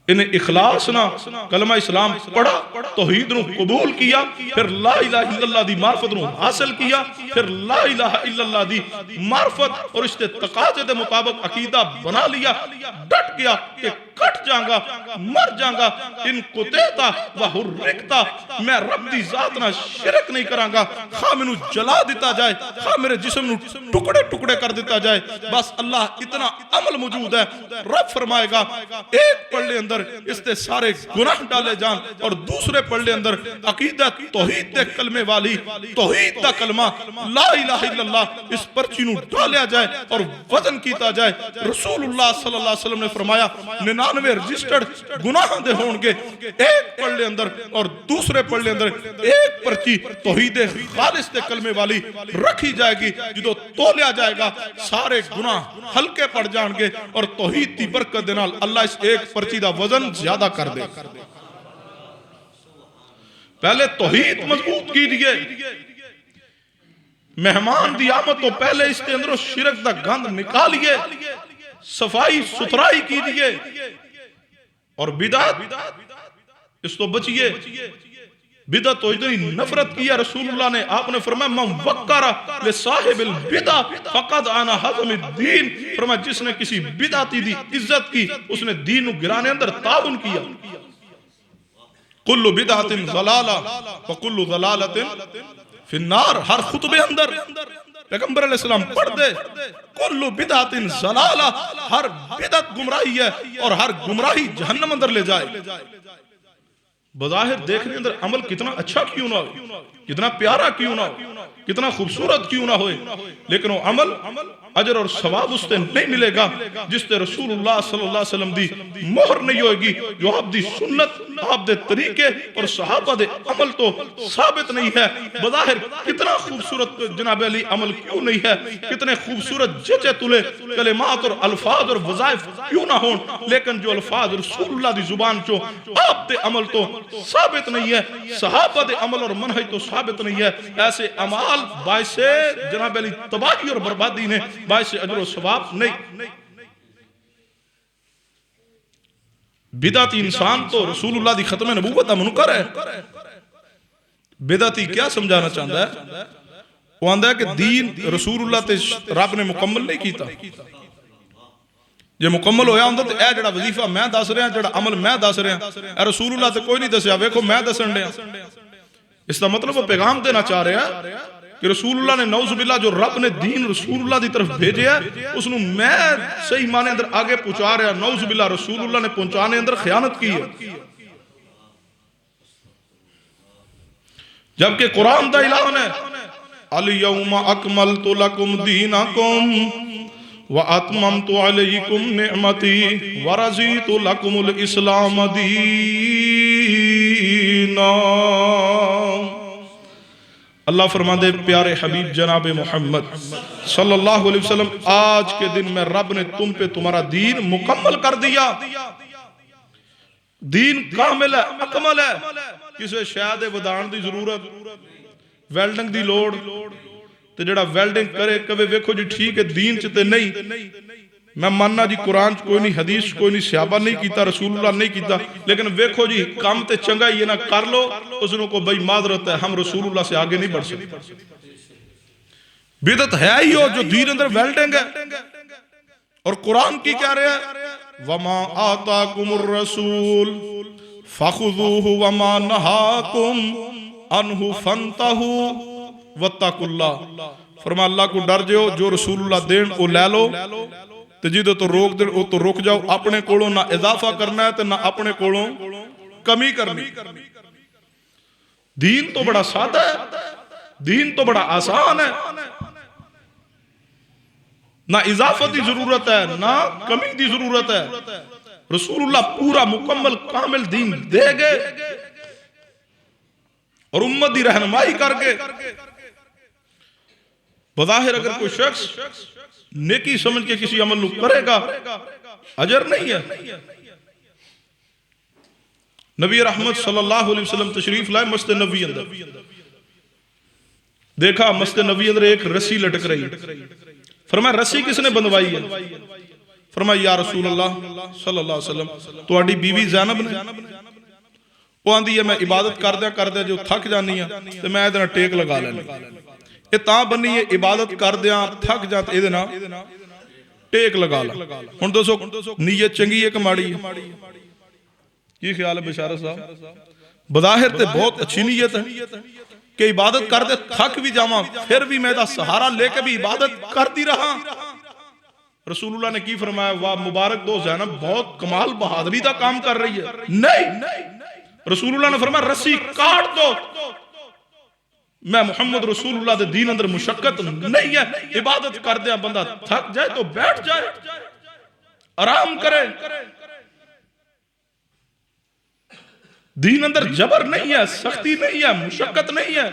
انہیں اخلاص نہ کلمہ اسلام پڑھا، توحید نو قبول کیا، پھر لا الہ الا اللہ دی معرفت نو حاصل کیا، پھر لا الہ الا اللہ دی معرفت اور اس کے تقاضے دے مطابق عقیدہ بنا لیا، ڈٹ گیا کہ کٹ جاؤں گا، مر جاؤں گا، ان قطعتا وحرکتا، میں رب دی ذات نہ شرک نہیں کروں گا، خواہ میں نو جلا دیتا جائے، خواہ میرے جسم نو ٹکڑے ٹکڑے کر دیتا جائے، بس اللہ اتنا عمل موجود ہے۔ رب فرمائے گا ایک پڑھلے اندر اس تے سارے گناہ ڈالے جان، اور دوسرے پڑھلے اندر عقیدہ توحید دے کلمے والی توحید دا کلمہ لا الہ الا اللہ اس پرچی نو ڈالیا جائے اور وزن کیتا جائے۔ رسول اللہ صلی اللہ علیہ وسلم نے فرمایا 99 رجسٹرڈ گناہ دے ہونگے، ایک پڑھلے اندر اور دوسرے پڑھلے اندر ایک پرچی توحید خالص دے کلمے والی رکھی جائے گی، جدو تولیا جائے گا سارے گناہ ہلکے پڑ جان گے، اور توحید دی برکت دے نال اللہ اس ایک پرچی دا وزن زیادہ کر دے۔ پہلے توحید مضبوط کی دیئے، مہمان دی آمد تو پہلے اس کے اندر شرک دا گند نکالیے، صفائی ستھرائی کی دیئے، اور بدعت اس تو بچیے۔ بدعت تو اتنی نفرت کیا رسول اللہ نے، آپ نے فرمایا من وقر لصاحب البدع فقد آنا حزم الدین، فرمایا جس نے کسی بدعتی دی عزت کی اس نے دین گرانے اندر تعاون کیا۔ کل بدعت ضلالہ وکل ضلالت فی النار، ہر خطبے اندر پیغمبر علیہ السلام پڑھ دے کل بدعت ضلالہ، ہر بدعت گمراہی ہے اور ہر گمراہی جہنم اندر لے جائے۔ بظاہر دیکھنے اندر عمل کتنا اچھا کیوں نہ ہو، کتنا پیارا کیوں نہ ہو، کتنا خوبصورت کیوں نہ ہوئے، لیکن وہ عمل اجر اور ثواب اس سے نہیں ملے گا جس سے رسول اللہ صلی اللہ علیہ وسلم دی مہر نہیں ہوئے گی، جو آپ دی سنت، آپ دے طریقے اور صحابہ دے عمل تو ثابت نہیں ہے۔ بظاہر کتنا خوبصورت جناب علی عمل کیوں نہیں ہے، کتنے خوبصورت جچے تلے کلمات اور الفاظ اور وظائف کیوں نہ ہون، لیکن جو الفاظ رسول اللہ دی زبان چو آپ دے عمل تو ثابت نہیں ہے، صحابہ دے عمل اور منہج تو ثابت نہیں ہے، ایسے عمال باعث جناب علی تباہی اور بربادی نے، باعث اجر و ثواب نہیں۔ بدعتی انسان تو رسول اللہ دی ختم نبوت دا منکر ہے۔ بدعتی کیا سمجھانا چاہتا ہے؟ وہ آندہ ہے کہ دین رسول اللہ تے رب نے مکمل نہیں کیتا، جے مکمل ہویا ہوں تو اے جڑا وظیفہ میں دس رہے ہیں، جڑا عمل میں دس رہے ہیں، اے رسول اللہ تے کوئی نہیں دسیا، ویکھو میں دسن رہے ہیں۔ اس کا مطلب وہ پیغام دینا چاہ رہے ہیں کہ رسول اللہ نے نعوذ باللہ جو رب نے دین رسول اللہ دی طرف بھیجے ہے اس نے میں صحیح معنی اندر آگے پہنچا رہا، نعوذ باللہ رسول اللہ نے پہنچانے اندر خیانت کی ہے۔ جبکہ قرآن دا اعلان ہے الیوم اکملت لکم دینکم واتممت علیکم نعمتی ورضیت لکم الاسلام دینا۔ اللہ فرماندے پیارے حبیب جناب محمد صلی اللہ علیہ وسلم آج کے دن میں رب نے تم پہ تمہارا دین مکمل کر دیا۔ دین کامل ہے، اکمل ہے، کسے شاید ودان دی ضرورت، ویلڈنگ دی لوڑ، تے جڑا ویلڈنگ کرے کبھی ویکھو جی ٹھیک ہے دین چتے نہیں، میں ماننا جی قرآن کوئی نہیں، حدیث کوئی نہیں، صحابہ نہیں کیتا، رسول اللہ نہیں کیتا، لیکن ویکھو جی کام تے چنگا یہ نہ کر لو، اس نے کو بھئی معذرت ہے ہم رسول اللہ سے آگے نہیں بڑھ سکتے۔ بدعت ہے ہی ہو جو دین اندر ویلڈنگ ہے، اور قرآن کی کیا رہے ہے وَمَا آتَاكُمُ الرَّسُولُ فَخُذُوهُ وَمَا نَهَاكُمْ عَنْهُ فَانْتَهُوا وَاتَّقُوا اللَّهَ۔ فرما اللہ کو ڈر جاؤ، جو رسول اللہ دین وہ لے لو، تے جی تو روک دے وہ تو روک جاؤ، اپنے کولوں نہ اضافہ کرنا ہے تے نہ اپنے کولوں کمی کرنی۔ دین تو بڑا سادہ ہے، دین تو بڑا آسان ہے، نہ اضافت دی ضرورت ہے نہ کمی دی ضرورت ہے۔ رسول اللہ پورا مکمل کامل دین دے گئے اور امت دی رہنمائی کر کے۔ بظاہر اگر کوئی شخص نیکی سمجھ کے کسی عمل نو کرے گا اجر نہیں ہے۔ نبی رحمت صلی اللہ علیہ وسلم تشریف لائے مسجد نبوی اندر، دیکھا مسجد نبوی اندر ایک رسی لٹک رہی، فرمایا رسی کس نے بندوائی ہے؟ فرمایا یا رسول اللہ صلی اللہ علیہ وسلم تواڈی بیوی زینب نے۔ وہ آندھی ہے میں عبادت کر دیا جو تھک جانی ہے تو میں ادھر ٹیک لگا لینا، یہ تاں بنی ہے عبادت کر دیا تھک جاتے ادھر ٹیک لگا لا۔ ہن دوستو نیت چنگی ہے کہ ماڑی ہے؟ یہ خیال ہے بشارت صاحب؟ بظاہر تے بہت اچھی نیت ہے کہ عبادت کر دے تھک بھی جاواں پھر بھی میں دا سہارا لے کے بھی عبادت کرتی رہا۔ رسول اللہ نے کی فرمایا واہ مبارک دو زینب بہت کمال بہادری دا کام کر رہی ہے۔ نہیں، رسول اللہ نے فرمایا رسی کاٹ دو، میں محمد رسول اللہ دے دین اندر مشقت نہیں ہے، عبادت کر دیا بندہ تھک جائے تو بیٹھ جائے، آرام کرے، دین اندر جبر نہیں ہے، سختی نہیں ہے، مشقت نہیں ہے۔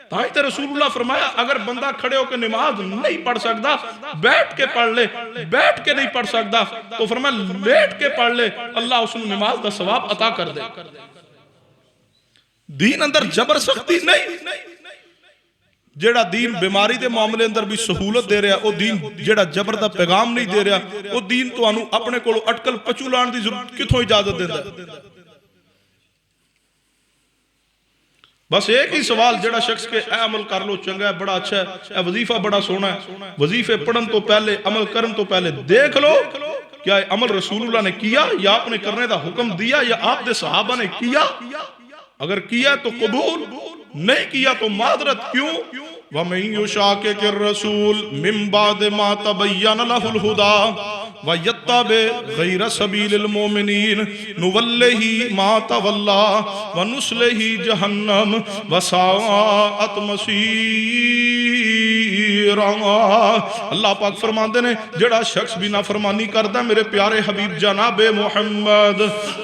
تاہی تے رسول اللہ فرمایا اگر بندہ کھڑے ہو کے نماز نہیں پڑھ سکتا بیٹھ کے پڑھ لے، بیٹھ کے نہیں پڑھ سکتا تو فرمایا لیٹ کے پڑھ لے، اللہ اس نے نماز دا ثواب عطا کر دے۔ دین اندر جبر سختی نہیں، جیڑا دین بیماری دے معاملے اندر بھی سہولت دے رہا، وہ دین جیڑا جبر دا پیغام نہیں دے رہا، وہ دین تو انو اپنے کو اٹکل پچو لان دی ضرورت کتوں اجازت دیتا ہے۔ بس ایک ہی سوال جڑا شخص کے اے عمل کر لو چنگا ہے بڑا اچھا ہے، اے وظیفہ بڑا سونا ہے، وظیفے پڑھن تو پہلے عمل کرن تو پہلے دیکھ لو کیا عمل رسول اللہ نے کیا یا آپ نے کرنے دا حکم دیا یا آپ دے صحابہ نے کیا؟ اگر کیا تو قبول، نہیں کیا تو معذرت۔ کیوں؟ وَمَن يُشَاقِقِ الرَّسُولَ مِن بَعْدِ مَا تَبَيَّنَ لَهُ الْهُدَى وَيَتَّبِعْ غَيْرَ سَبِيلِ الْمُؤْمِنِينَ نُوَلِّهِ مَا تَوَلَّى وَنُصْلِهِ جَهَنَّمَ وَسَاءَتْ مَصِيرًا۔ اللہ پاک فرماندے نے جڑا شخص بھی نافرمانی کردا میرے پیارے حبیب جناب محمد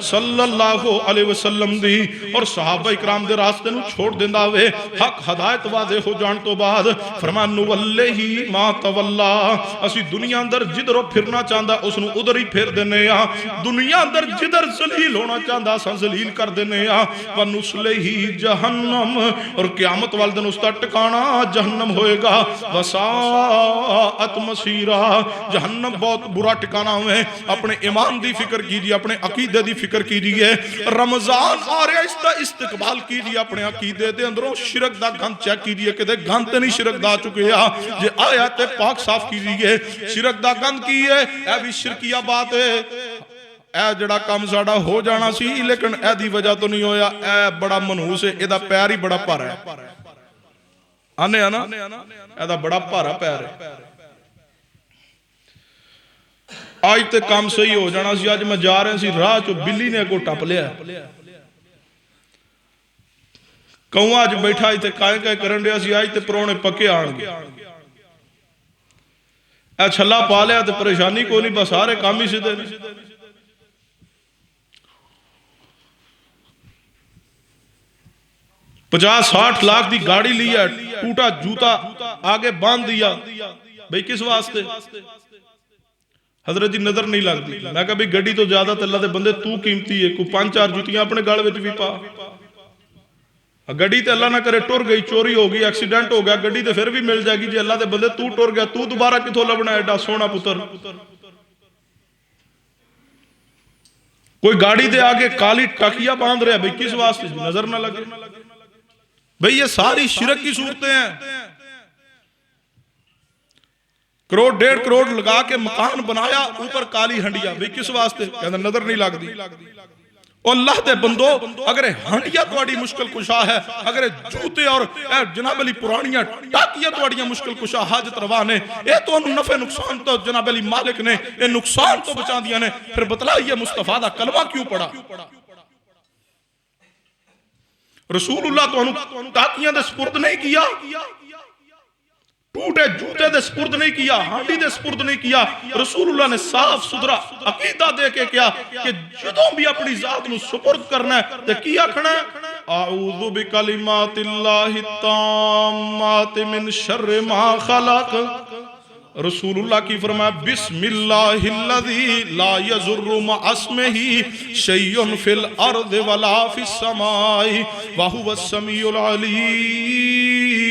صلی اللہ علیہ وسلم دی اور صحابہ اکرام دے راستے نو چھوڑ دیندا ہوئے، حق ہدایت واضح ہو جان تو بعد فرمان نُوَلِّهِ مَا تَوَلَّى، اسی دنیا اندر جدھر پھرنا چاہندا اس نو ادھر ہی پھر دینے آ، دنیا اندر جدھر ذلیل ہونا چاہندا اساں ذلیل کر دینے آ، وَنُصْلِهِ جَهَنَّمَ، اور قیامت والدن اس کا ٹکانا جہنم ہوئے گا، وَسَاءَتْ مَصِيرًا، جہنم بہت برا ٹکانا ہوئے۔ اپنے ایمان دی فکر کیجئے، اپنے عقیدے دی فکر کیجئے، رمضان آ رہا اس کا استقبال کیجئے، اپنے عقیدے دے اندروں شرک دا گھن چیک کیجئے کہ دے گھن تے نہیں شرک دا چکے یہ آیات پاک صاف کیجئے، شرک دا گھن کیے اے بھی شرکیہ بات ہے، اے جڑا کام ساڑا ہو جانا سی لیکن اے دی وجہ تو نہیں ہویا، اے بڑا منحوس ہے، اے دا پیر ہی بڑا پارا ہے، آنے آنا اے دا بڑا پارا پیر ہے۔ آج تے کام صحیح ہو جانا سی، آج میں جا رہے سی راہ چو بلی نے کو ٹپ لیا، کہوں آج بیٹھا ہی تے کائیں کائیں کرن رہا سی آج تے پرونے پکے آن گے اے چھلا پا لیا تے پریشانی کو نہیں بس سارے کام ہی سیدھے نہیں 50-60 لاکھ دی گاڑی لیا ٹوٹا جوتا آگے باندھ دیا بھئی کس واسطے حضرت جی نظر نہیں لگ دی میں کہا بھئی گڑی تو زیادہ تے اللہ دے بندے تو قیمتی ہے کوئی 5-4 جوتیاں اپنے گاڑ وچ بھی پا گڑی تے اللہ نہ کرے ٹر گئی چوری ہو گئی ایکسیڈنٹ ہو گیا گڑی تے پھر بھی مل جائے گی جی اللہ دے بندے تو ٹر گیا تو دوبارہ کتھوں لبنا ہے ایڈا سونا پتر کوئی گاڑی دے آگے کالی ٹاکیاں باندھ رہے بھئی کس واسطے نظر نہ لگے بھئی یہ ساری شرک کی صورتیں ہیں کروڑ 1.5 کروڑ لگا کے مکان بنایا اوپر کالی ہنڈیا بھئی کس واسطے کہنا نظر نہیں لگ دی اور اللہ دے بندو اگر ہنڈیا توڑی مشکل کشا ہے اگر جوتے اور جناب علی پرانیاں ٹاکیاں توڑیاں مشکل کشا حاجت روانے اے تو انہوں نفع نقصان تو جناب علی مالک نے اے نقصان تو بچا دیا نے پھر بتلائیے مصطفیٰ دا کلمہ کیوں پڑا رسول اللہ تو انہوں ٹاکیاں دے سپرد نہیں کیا ٹوٹے جوتے دے سپرد نہیں کیا ہانڈی دے سپرد نہیں کیا رسول اللہ نے صاف ستھرا عقیدہ دے کے کیا کہ جدوں بھی اپنی ذات نو سپرد کرنا ہے تے کیا کھنا ہے اعوذ بکلمات اللہ التامات من شر ما خلق رسول اللہ کی فرمایا بسم اللہ الذی لا یضر مع اسمہ شیء فی الارض ولا فی السماء وہو السمیع العلیم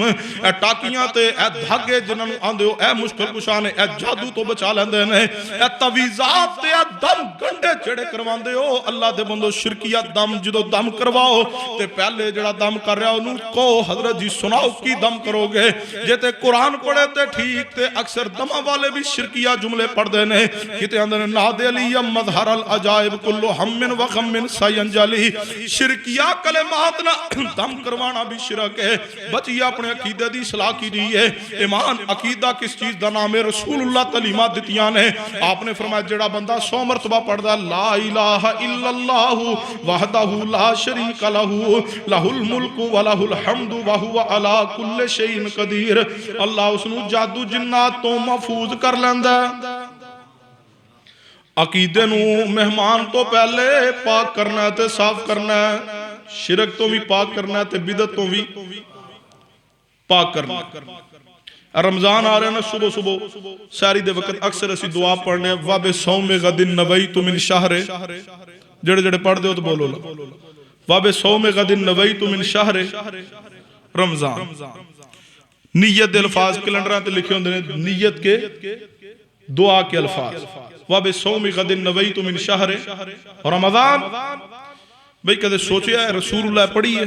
اے ٹاکیاں تے اے دھاگے جنہاں نوں آندے ہو اے مشکل کشانے اے جادو تو بچا لیندے نے اے تویزات تے اے دم گنڈے چڑے کرواندے ہو اللہ دے بندو شرکیہ دم جدو دم کرواؤ تے پہلے جڑا دم کر رہا انہوں کو حضرت جی سناؤ کی دم کرو گے جیتے قرآن پڑھے تے ٹھیک تے اکثر دمہ والے بھی شرکیہ جملے پڑھ دینے کہتے اندر ناد علی مظہر العجائب کلو ہم من وغم من سینجلی شرکیہ کلمات نہ دم کروانا بھی شرک ہے بچی اپنے عقیدہ دی صلاح کی دیئے ایمان عقیدہ کس چیز دا نام ہے رسول اللہ تعلیمات دیتیاں نے آپ نے فرمایا جڑا بندہ 100 مرتبہ پڑھ دا لا الہ الا اللہ وحدہ لا شریک لہو لہو الملک و لہو الحمد وہو علا کل شیء قدیر اللہ اس نو جادو جنات تو محفوظ کر لیندہ عقیدے نو مہمان تو پہلے پاک کرنا ہے تے صاف کرنا ہے شرک تو بھی پاک کرنا ہے تے بدعت تو بھی پاک کرنا رمضان آ رہے ہیں صبح صبح ساری دے وقت اکثر اسی دعا پڑھنے وَبِ صَوْمِ غَدٍ نَوَيْتُ مِنْ شَهْرِ جڑے جڑے پڑھ دے ہو تو بولو وَبِ صَوْمِ غَدٍ نَوَيْتُ مِنْ شَهْرِ رمضان نیت دے الفاظ کلنڈران تے لکھے ہوندے نیت کے دعا کے الفاظ وَبِ صَوْمِ غَدٍ نَوَيْتُ مِنْ شَهْرِ رمضان بھئی کدے سوچے ہے رسول اللہ پڑھی ہے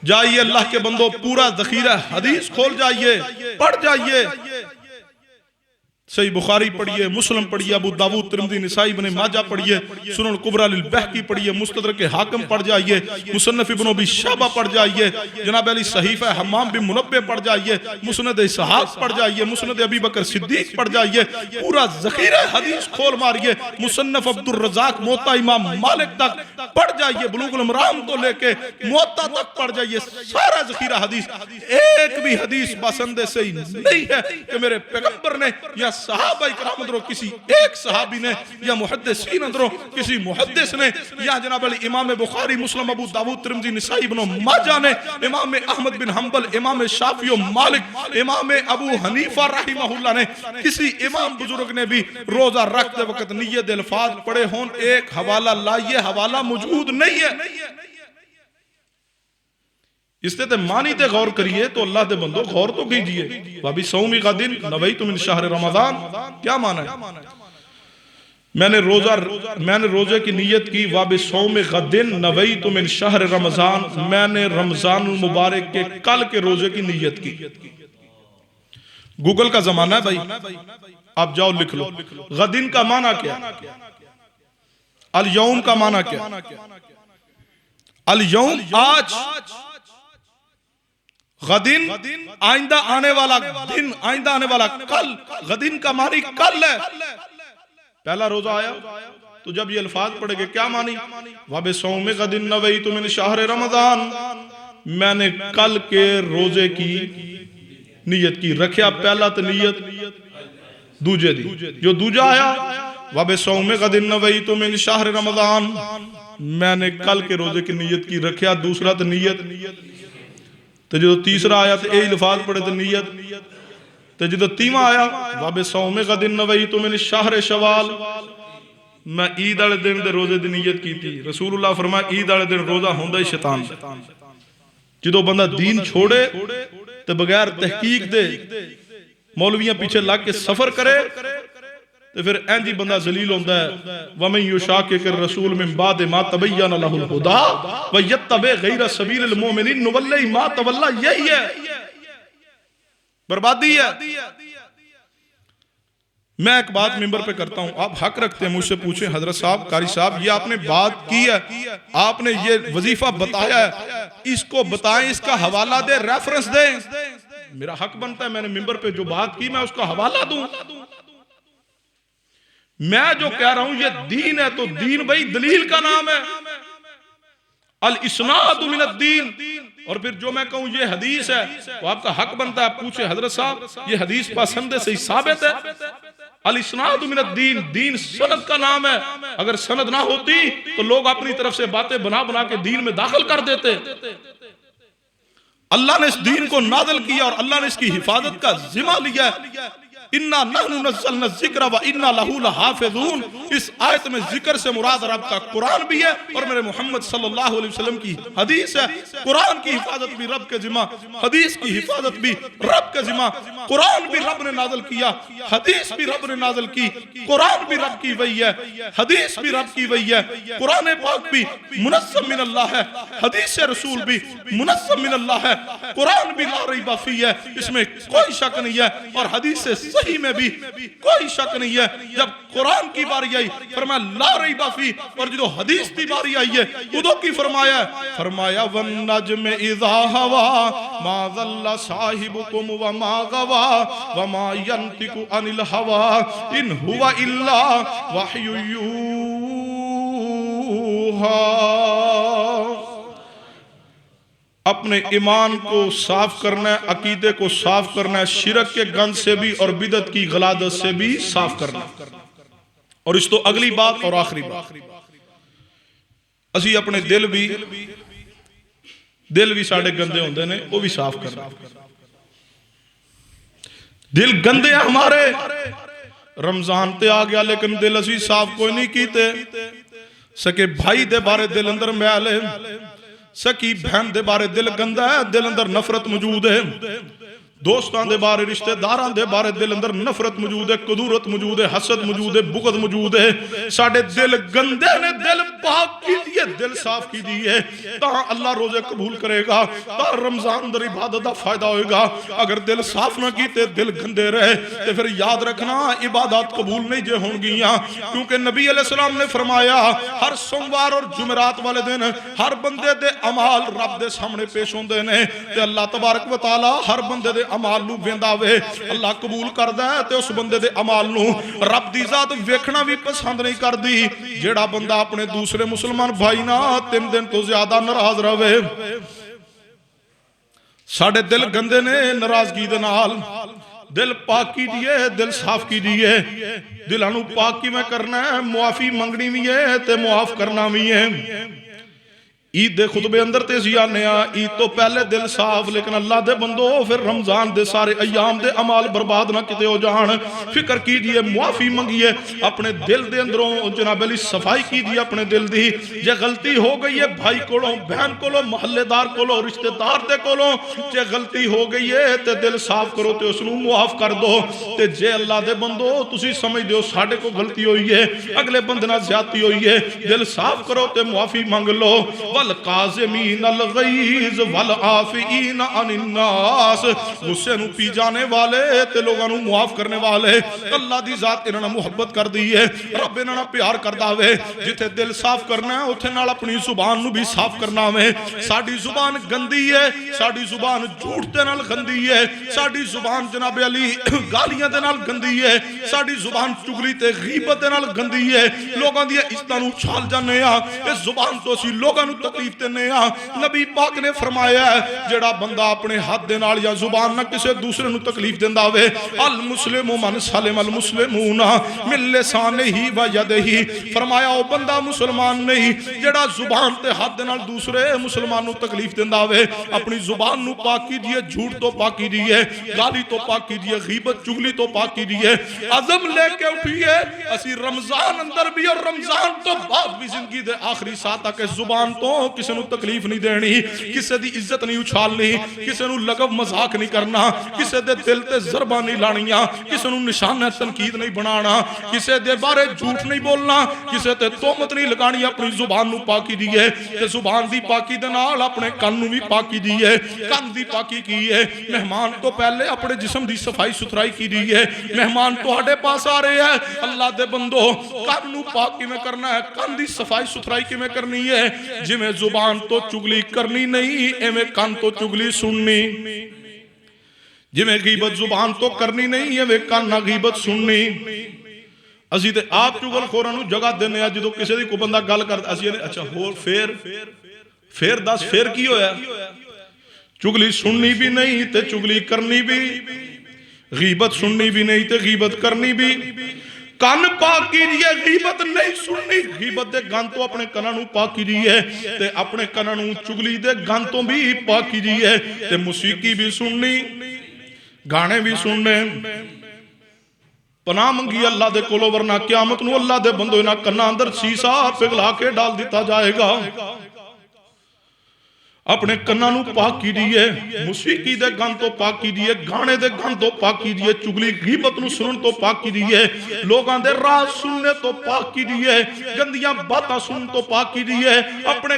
جائیے اللہ کے بندوں پورا ذخیرہ حدیث کھول جائیے پڑھ جائیے صحیح بخاری پڑھیے مسلم پڑھیے ابو داود ترمذی نسائی ابن ماجہ پڑھیے سنن کبریٰ للبہقی پڑھیے مستدرک حاکم پڑھ جائیے مصنف ابن ابی شیبہ پڑھ جائیے جناب علی صحیفہ حمام بن منبہ پڑھ جائیے مسند اسحاق پڑھ جائیے مسند ابی بکر صدیق پڑھ جائیے پورا ذخیرہ حدیث کھول ماریے مصنف عبد الرزاق موطا امام مالک تک پڑھ جائیے بلوغ المرام تو لے کے موطا تک پڑھ جائیے سارا ذخیرہ حدیث ایک بھی حدیث بسندے سے ہی نہیں ہے کہ میرے پیغمبر نے یا صحابہ اکرام اندروں کسی ایک صحابی نے یا محدثین اندروں کسی محدث نے یا جناب علی امام بخاری مسلم ابو داود ترمذی نسائی ابن ماجہ نے امام احمد بن حنبل امام شافعی و مالک امام ابو حنیفہ رحمہ اللہ نے کسی امام بزرگ نے بھی روزہ رکھتے وقت نیت الفاظ پڑے ہون ایک حوالہ لائیے حوالہ موجود نہیں ہے اس تے معنی تے غور کریے تو اللہ دے بندو غور تو کیجئے وَبِ صَوْمِ غَدٍ نَوَيْتُ مِنْ شَهْرِ رمضان کیا معنی ہے میں نے روزے کی نیت کی وَبِ صَوْمِ غَدٍ نَوَيْتُ مِنْ شَهْرِ رمضان میں نے رمضان المبارک کے کل کے روزے کی نیت کی گوگل کا زمانہ ہے بھائی آپ جاؤ لکھ لو غدن کا معنی کیا الیوم کا معنی کیا الیوم آج غدن آئندہ آنے والا دن آئندہ آنے والا کل غدن کا معنی کل ہے پہلا روزہ آیا تو جب یہ الفاظ پڑھے گے کیا مانی؟ وَبِصَوْمِ غَدٍ نَوَيْتُ مِنْ شَهْرِ رمضان، میں نے کل کے روزے کی نیت کی. رکھیا پہلا تو نیت دوجے دی، جو دوجا آیا وَبِصَوْمِ غَدٍ نَوَيْتُ مِنْ شَهْرِ رمضان، میں نے کل کے روزے کی نیت کی. رکھیا دوسرا تو نیت. تو جو تیسرا آیا تو اے الفاظ پڑھے تو نیت. تو جو تیمہ آیا وَبِصَوْمِ غَدٍ نَوَيْتُ مِنْ شَهْرِ شَوَال، میں عید والے دن دے روزے دی نیت کی تھی. رسول اللہ فرمایا عید والے دن روزہ ہوندا ہی شیطان. جدو بندہ دین چھوڑے تو بغیر تحقیق دے مولویاں پیچھے لگ کے سفر کرے تو پھر اینجی بندہ ذلیل ہوتا ہے. وَمَن يُشَاقِقِ الرَّسُولَ مِن بَعْدِ مَا تَبَيَّنَ لَهُ الْهُدَىٰ وَيَتَّبِعْ غَيْرَ سَبِيلِ الْمُؤْمِنِينَ نُوَلِّهِ مَا تَوَلَّىٰ. یہی ہے بربادی ہے. میں ایک بات منبر پہ کرتا ہوں، آپ حق رکھتے ہیں مجھ سے پوچھیں حضرت صاحب، قاری صاحب، یہ آپ نے بات کی ہے، آپ نے یہ وظیفہ بتایا ہے، اس کو بتائیں، اس کا حوالہ دیں، ریفرنس دیں. میرا حق بنتا ہے میں نے منبر پہ جو بات کی میں اس کا حوالہ دوں. میں جو کہہ رہا ہوں یہ دین ہے تو دین بھئی دلیل کا نام ہے. الاسناد من الدین. اور پھر جو میں کہوں یہ حدیث ہے تو آپ کا حق بنتا ہے آپ پوچھیں حضرت صاحب یہ حدیث پسند سے ثابت ہے. الاسناد من الدین، دین سند کا نام ہے. اگر سند نہ ہوتی تو لوگ اپنی طرف سے باتیں بنا بنا کے دین میں داخل کر دیتے. اللہ نے اس دین کو نازل کیا اور اللہ نے اس کی حفاظت کا ذمہ لیا ہے. اِنَّا نَحْنُ نَزَّلْنَا الذِّكْرَ وَإِنَّا لَهُ لَحَافِظُونَ. اس آیت میں ذکر سے مراد رب کا قرآن بھی ہے اور میرے محمد صلی اللہ علیہ وسلم کی حدیث ہے. قرآن کی حفاظت بھی رب کے ذمہ، حدیث کی حفاظت بھی رب کے ذمہ. قرآن بھی رب نے نازل کیا، حدیث بھی رب نے نازل کی. قرآن بھی رب کی وحی ہے، حدیث بھی رب کی وحی ہے. قرآن پاک بھی منظم من اللہ ہے، حدیث رسول بھی منظم من اللہ ہے. قرآن بھی لا ریب فیہ ہے، اس میں کوئی شک نہیں ہے، اور حدیث صحیح میں بھی کوئی شک نہیں ہے. جب قرآن کی باری آئی فرمایا لا ریب فیہ، اور جو حدیث کی باری آئی ہے ادو کی فرمایا وَالنَّجْمِ إِذَا هَوَىٰ مَا ضَلَّ صَاحِبُكُمْ وَمَا غَوَىٰ وَمَا يَنطِقُ عَنِ الْهَوَىٰ إِنْ هُوَ إِلَّا وَحْيٌ يُوحَىٰ. اپنے ایمان کو صاف کرنا ہے، عقیدے کو صاف کرنا ہے، شرک کے گند سے بھی اور بدعت کی غلادت سے بھی صاف کرنا ہے. اور اس تو اگلی بات اور آخری بات، اسی اپنے دل بھی ساڑھے گندے ہوندے نے وہ بھی صاف کرنا. دل گندے ہیں ہمارے، رمضان تے آ گیا لیکن دل اسی صاف کوئی نہیں کیتے. سکے بھائی دے بارے دل اندر میل ہے، سکی بہن دے بارے دل گندا ہے، دل اندر نفرت موجود ہے. دوستان دے بارے رشتہ داران دے بارے دل اندر نفرت موجود ہے، کدورت موجود ہے، حسد موجود ہے، بغض موجود ہے. ساڑھے دل گندے نے، دل پاک کی دیئے، دل صاف کی دیئے، تاں اللہ روزے قبول کرے گا، تاں رمضان در عبادت دا فائدہ ہوئے گا. اگر دل صاف نہ کیتے، دل گندے رہے تو پھر یاد رکھنا عبادات قبول نہیں جے ہون گیاں. کیونکہ نبی علیہ السلام نے فرمایا ہر سوموار اور جمعرات والے دن ہر بندے دے عمال رب دے سامنے پیش ہوندے نے تے اللہ تبارک و تعالی ہر بندے دے عمال نو ویندا وے. اللہ قبول کردا ہے تے اس بندے دے عمال نو رب دی ذات ویکھنا بھی پسند نہیں کردی. جیڑا بندہ اپنے دوسرے مسلمان بھائی نہ 3 دن تو زیادہ ناراض رہے. ساڑھے دل گندے نے ناراضگی دے نال. دل پاک کی دیئے، دل صاف کی دیئے. دل انو پاک کی میں کرنا ہے، معافی منگنی بھی ہے تے معاف کرنا بھی ہے. عید دے خطبے اندر تیزی آنے عید تو پہلے دل صاف، لیکن اللہ دے بندو پھر رمضان دے سارے ایام دے عمال برباد نہ کتے ہو جان. فکر کیجئے، معافی منگیے، اپنے دل دے اندروں جناب علی صفائی کیجئے اپنے دل دی. جے غلطی ہو گئی ہے بھائی کولوں، بہن کولوں، محلے دار کولوں، رشتہ دار دے کولوں، جے غلطی ہو گئی ہے تے دل صاف کرو تے اس نو معاف کر دو. تے جے اللہ دے بندو تسی سمجھ دیو ساڑھے کو غلطی ہوئی ہے، اگلے بندے نال زیادتی ہوئی ہے، دل صاف کرو تے معافی مانگ لو. والقاظمین الغیظ والعافین عن الناس، غصے نو پی جانے والے تے لوگاں نو معاف کرنے والے۔ اللہ دی ذات انہاں محبت کر دی ہے، رب انہاں پیار کردا وے۔ جتھے دل صاف کرنا ہے اوتھے نال اپنی زبان نو بھی صاف کرنا وے۔ ساڈی زبان گندی ہے، ساڈی زبان جھوٹ دے نال گندی ہے، ساڈی زبان جناب علی گالیاں دے نال گندی ہے، ساڈی زبان چگلی تے غیبت دے نال گندی ہے، لوگاں دی عزتاں نو چھال جانے ہاں، اس زبان تو اسی لوگاں نو تکلیف دینے ہاں۔ نبی پاک نے فرمایا ہے جڑا بندہ اپنے ہاتھ دے نال یا زبان نہ کسے دوسرے نو تکلیف دیندا ہوئے، المسلم من سلم المسلمون من لسانہ و یدہ، فرمایا او بندہ مسلمان نہیں جڑا زبان تے ہاتھ دے نال دوسرے مسلمان نو تکلیف دیندا ہوئے۔ اپنی زبان نو پاک کیجئے، جھوٹ تو پاک کیجئے، گالی تو پاک کیجئے، غیبت چگلی تو پاک کیجئے۔ عزم لے کے اٹھئے اسی رمضان اندر بھی اور رمضان تو بعد بھی زندگی دے آخری ساتھ کہ زبان تو کسے نو تکلیف نہیں دینی، کسے دی عزت نہیں اچھالنی، کسے نو لغو مذاق نہیں کرنا، کسے دے دل تے ضربہ نہیں لانیاں، کسے نو نشانہ تنقید نہیں بنانا، کسے دے بارے جھوٹ نہیں بولنا، کسے تے تومت نہیں لگانی۔ اپنی زبان نو پاکی دیئے تے زبان دی پاکی دے نال اپنے کان نو بھی پاکی دیئے، کان دی پاکی کیے۔ مہمان تو پہلے اپنے جسم دی صفائی ستھرائی کی دیئے۔ مہمان تو ہڈے پاس آ رہے ہیں، اللہ دے بندو کان نو پاکی میں کرنا ہے، کان دی صفائی ستھرائی کی میں کرنی ہے۔ جی میں زبان تو چگلی کرنی نہیں، اے میں کان تو چگلی سننی، جی میں غیبت زبان تو کرنی نہیں، اے میں کان نہ غیبت سننی۔ اسی تے آپ چگل خوران نو جگہ دینے ہیں، جدو کسی دی کو بندہ گل کرتا اسی نے اچھا ہور پھر دس پھر کی ہویا، چگلی سننی بھی نہیں تے چگلی کرنی بھی، غیبت سننی بھی نہیں تے غیبت کرنی بھی۔ کان پاک کیجئے، غیبت نہیں سننی، غیبت دے گان تو اپنے کنانوں پاک کیجئے تے اپنے کنانوں چگلی دے گان تو بھی پاک کیجئے تے موسیقی بھی سننی، گانے بھی سننے۔ پناہ منگی اللہ دے کولو ورنہ قیامت نو اللہ دے بندو انہاں کناں اندر سیسا پگھلا کے ڈال دیتا جائے گا۔ اپنے کنانوں پاک کیجئے، موسیقی دے گان تو پاک کیجئے، گانے دے گان تو پاک کیجئے، چگلی غیبت نو سنن تو پاک کیجئے، لوگاں دے راز سننے تو پاک کیجئے، گندیاں باتاں سنن تو پاک کیجئے، اپنے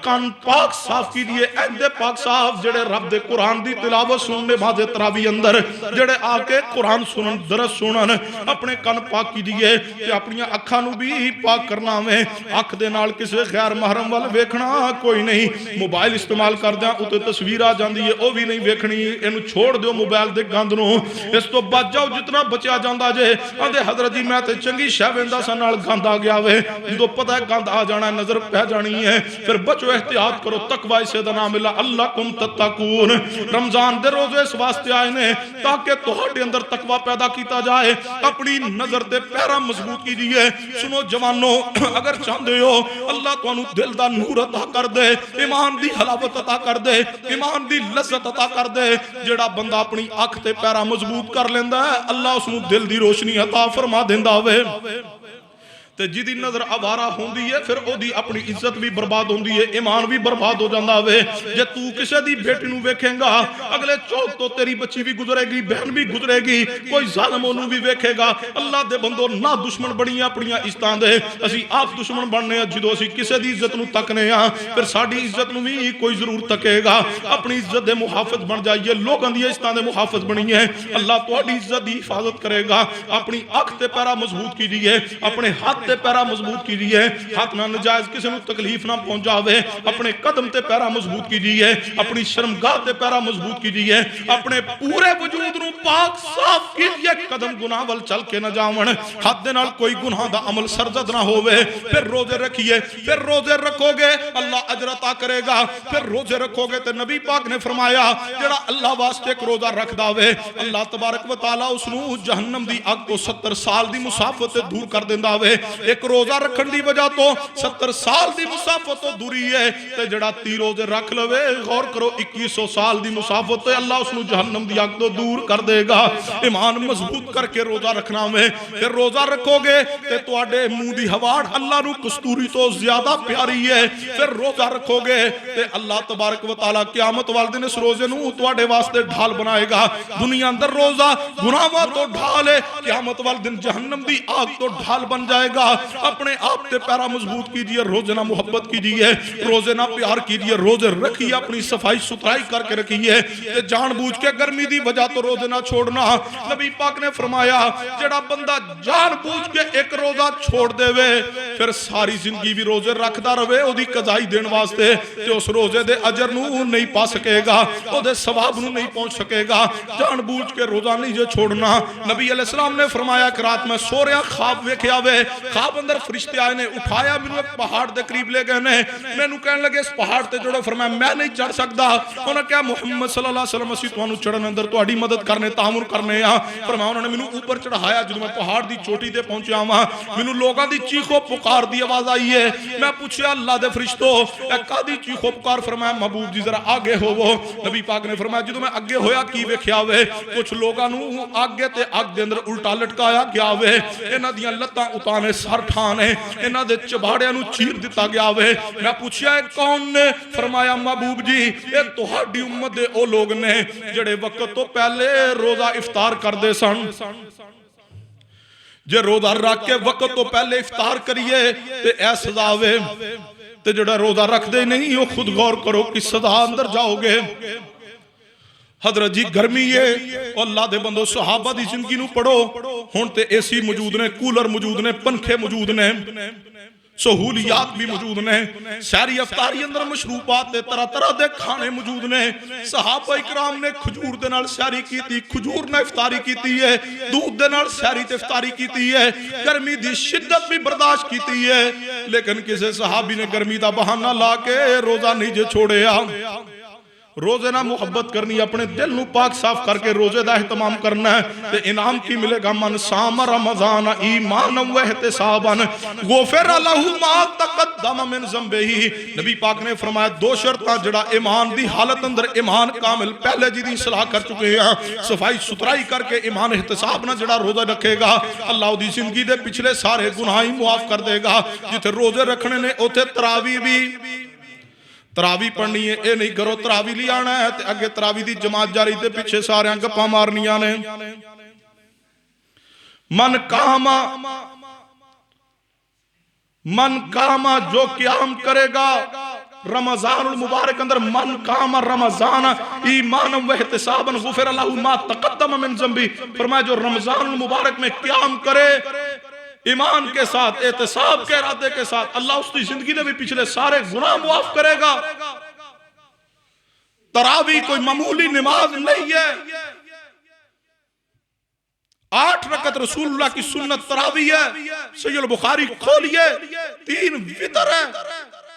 کان پاک صاف کیجئے، ایندے پاک صاف جڑے رب دے قرآن دی تلاوت سننے بھاجے تراوی اندر جڑے آکے قرآن سنن درس سنن، اپنے کان پاک کیجئے کہ اپنی اکھاں نو بھی پاک کرنا میں، اکھ دے نال کسے غیر محرم وال ویکھنا کوئی نہیں، موبائل استعمال کر دیا اتے تصویر آ جاندی ہے او بھی نہیں ویکھنی، اینو چھوڑ دیو موبائل دے گند نو، اس تو بچ جاؤ جتنا بچیا جاندا جے۔ آندے حضرت جی میں تے چنگی شے ویندا سا نال گند آ گیا وے، جدوں پتہ ہے گند آ جانا ہے نظر پہ جانی ہے، پھر بچو احتیاط کرو، تقوی سے دا نام اللہ اللہکم تتقون۔ رمضان دے روزے اس واسطے آئے نے تاکہ تہاڈے اندر تقوی پیدا کیتا جائے، اپنی نظر تے پیرا مضبوط کیجئے۔ سنو جوانو اگر چاہندے ہو اللہ تانوں دل دا نور عطا کر دے، ایمان دی حلاوت عطا کر دے، ایمان دی لذت عطا کر دے، جڑا بندہ اپنی آنکھ تے پیرا مضبوط کر لیندا ہے اللہ اس نو دل دی روشنی عطا فرما دیندا وے۔ تے جی دی نظر آوارہ ہوندی ہے پھر او دی اپنی عزت بھی برباد ہوندی ہے، ایمان بھی برباد ہو جاندا وے۔ جے تو کسے دی بیٹی نو ویکھیں گا اگلے چوک تو تیری بچی بھی گزرے گی، بہن بھی گزرے گی، کوئی ظالم انہوں بھی ویکھے گا۔ اللہ دے بندو نہ دشمن بڑی اپنی عزتاں دے، اسی آپ دشمن بننے ہیں جدو اسی کسے دی عزت نو تکنے ہاں پھر ساڈی عزت نو بھی کوئی ضرور تکے گا۔ اپنی عزت دے محافظ بن جائیے، لوگاں دی عزتاں دے محافظ بنیے، اللہ تہاڈی عزت دی حفاظت کرے گا۔ اپنی آنکھ تے پیرا مضبوط کیجئے، اپنے ہاتھ تے پیرا مضبوط کیجئے، ہاتھ نہ نجائز کسی نو تکلیف نہ پہنچاوے، اپنے قدم تے پیرا مضبوط کیجئے، اپنی شرمگاہ تے پیرا مضبوط کیجئے، اپنے پورے وجود نو پاک صاف کیجئے، قدم گناہ وال چل کے نہ جاون، ہاتھ دے نال کوئی گناہ دا عمل سرزد نہ ہووے۔ پھر روزے رکھیے، پھر روزے رکھو گے اللہ اجر عطا کرے گا، پھر روزے رکھو گے تے نبی پاک نے فرمایا جڑا اللہ واسطے ایک روزہ رکھ داوے اللہ تبارک و تعالی اس نو جہنم دی اگ تو 70 سال دی مسافت دور کر دیندا وے۔ ایک روزہ رکھن دی وجہ تو 70 سال دی مسافت تو دوری ہے، تے جڑا 30 روزے رکھ لوے غور کرو 2100 سال دی مسافت اللہ اس نو جہنم دی اگ تو دور کر دے گا۔ ایمان مضبوط کر کے روزہ رکھنا میں، پھر روزہ رکھو گے تے تواڈے منہ دی ہواڑ اللہ نو کستوری تو زیادہ پیاری ہے۔ پھر روزہ رکھو گے تے اللہ تبارک و تعالی قیامت والے دن اس روزے نو تواڈے واسطے ڈھال بنائے گا۔ دنیا اندر روزہ گناہاں تو ڈھال ہے، قیامت والے دن جہنم دی آگ تو ڈھال بن جائے گا۔ گا. اپنے آپ تے پیرا مضبوط کیجئے, روزے نہ محبت کیجئے, روزے نہ پیار کیجئے, روزے رکھیے, اپنی صفائی ستھرائی کر کے رکھیے. جان بوجھ کے گرمی دی وجہ تو روزے نہ چھوڑنا. نبی پاک نے فرمایا جڑا بندہ جان بوجھ کے ایک روزہ چھوڑ دے وے پھر ساری زندگی بھی روزے رکھدا رہے او دی قضائی دین واسطے تے اس روزے دے اجر نو نہیں پا سکے گا, او دے ثواب نو نہیں پہنچ سکے گا. جان بوجھ کے روزہ نہیں جو چھوڑنا. نبی علیہ السلام نے فرمایا کہ رات میں سو رہا خواب ویکھیا وے, خواب اندر فرشتے آئے نے, اٹھایا مینوں ایک پہاڑ دے قریب لے گئے نے, مینوں کہنے لگے اس پہاڑ تے جڑو. فرمایا میں نہیں چڑھ سکدا. انہوں نے کہا محمد صلی اللہ علیہ وسلم اسی تانوں چڑھن اندر تہاڈی مدد کرنے تعاون کرنے آ. فرمایا انہوں نے مینوں اوپر چڑھایا. جدوں میں پہاڑ دی چوٹی تے پہنچیا وا مینوں لوگاں دی چیخو پکار دی آواز آئی ہے. میں پوچھیا اللہ دے فرشتو اے کادی چیخو پکار؟ فرمایا محبوب جی ذرا آگے ہوو. نبی پاک نے فرمایا جدوں میں اگے ہویا کی ویکھیا وے کچھ لوگاں نو آگے تے اگ دے اندر الٹا لٹکایا گیا وے, انہاں دیاں لتاں اتانے سر ٹھانے, انہاں دے چباڑیاں نو چیر دتا گیا وے. میں پوچھیا اے کون نے؟ فرمایا محبوب جی اے تہاڈی امت دے او لوگ نے جڑے وقت تو پہلے روزہ افطار کر دے سن. جے روزہ رکھ کے وقت تو پہلے افطار کریے تے اے سزا وے, تے جڑا روزہ رکھ دے نہیں وہ خود غور کرو کس سزا اندر جاؤ گے. حضرت جی گرمی ہے اللہ دے بندو صحابہ دی زندگی نو پڑھو, ہن تے اے سی موجود نے, کولر موجود نے, پنکھے موجود نے, سہولیات بھی موجود نے, سحری افطاری اندر مشروبات دے طرح طرح دے کھانے موجود نے. صحابہ اکرام نے کھجور دے نال سحری کیتی, کھجور نال افطاری کیتی ہے, دودھ دے نال سحری تے افطاری کیتی ہے, گرمی دی شدت بھی برداشت کیتی ہے. لیکن کسی صحابی نے گرمی دا بہانہ لا کے روزہ نہیں جے چھوڑیا. روزے نہ محبت کرنی, اپنے دل نو پاک صاف کر کے روزے دا اہتمام کرنا ہے. تے انعام کی ملے گا؟ من صام رمضان ایمانا و احتسابا غفر لہ ما تقدم من ذنبہ. نبی پاک نے فرمایا دو شرطاں جڑا ایمان دی حالت اندر ایمان کامل پہلے جی دی اصلاح کر چکے ہیں, صفائی ستھرائی کر کے ایمان احتساب نہ جڑا روزہ رکھے گا اللہ دی زندگی دے پچھلے سارے گناہ ہی معاف کر دے گا. جتھے روزے رکھنے نے اوتھے تراویح بھی تراوی پڑھنی ہے. اے نہیں کرو تراوی لی آنا ہے تے اگے تراوی دی جماعت جاری تے پیچھے سارے گپاں مارنیاں نے. من کاما جو قیام کرے گا رمضان المبارک اندر, من کاما رمضان ایمانا و احتسابا غفر لہ ما تقدم من ذنبہ. فرمایا جو رمضان المبارک میں قیام کرے ایمان کے ساتھ, احتساب کے ارادے کے ساتھ, اللہ اس کی زندگی نے بھی پچھلے سارے گناہ معاف کرے گا. تراویح کوئی معمولی نماز نہیں ہے. 8 رکعت رسول اللہ کی سنت تراویح ہے. صحیح البخاری کھولیے, 3 وتر ہے,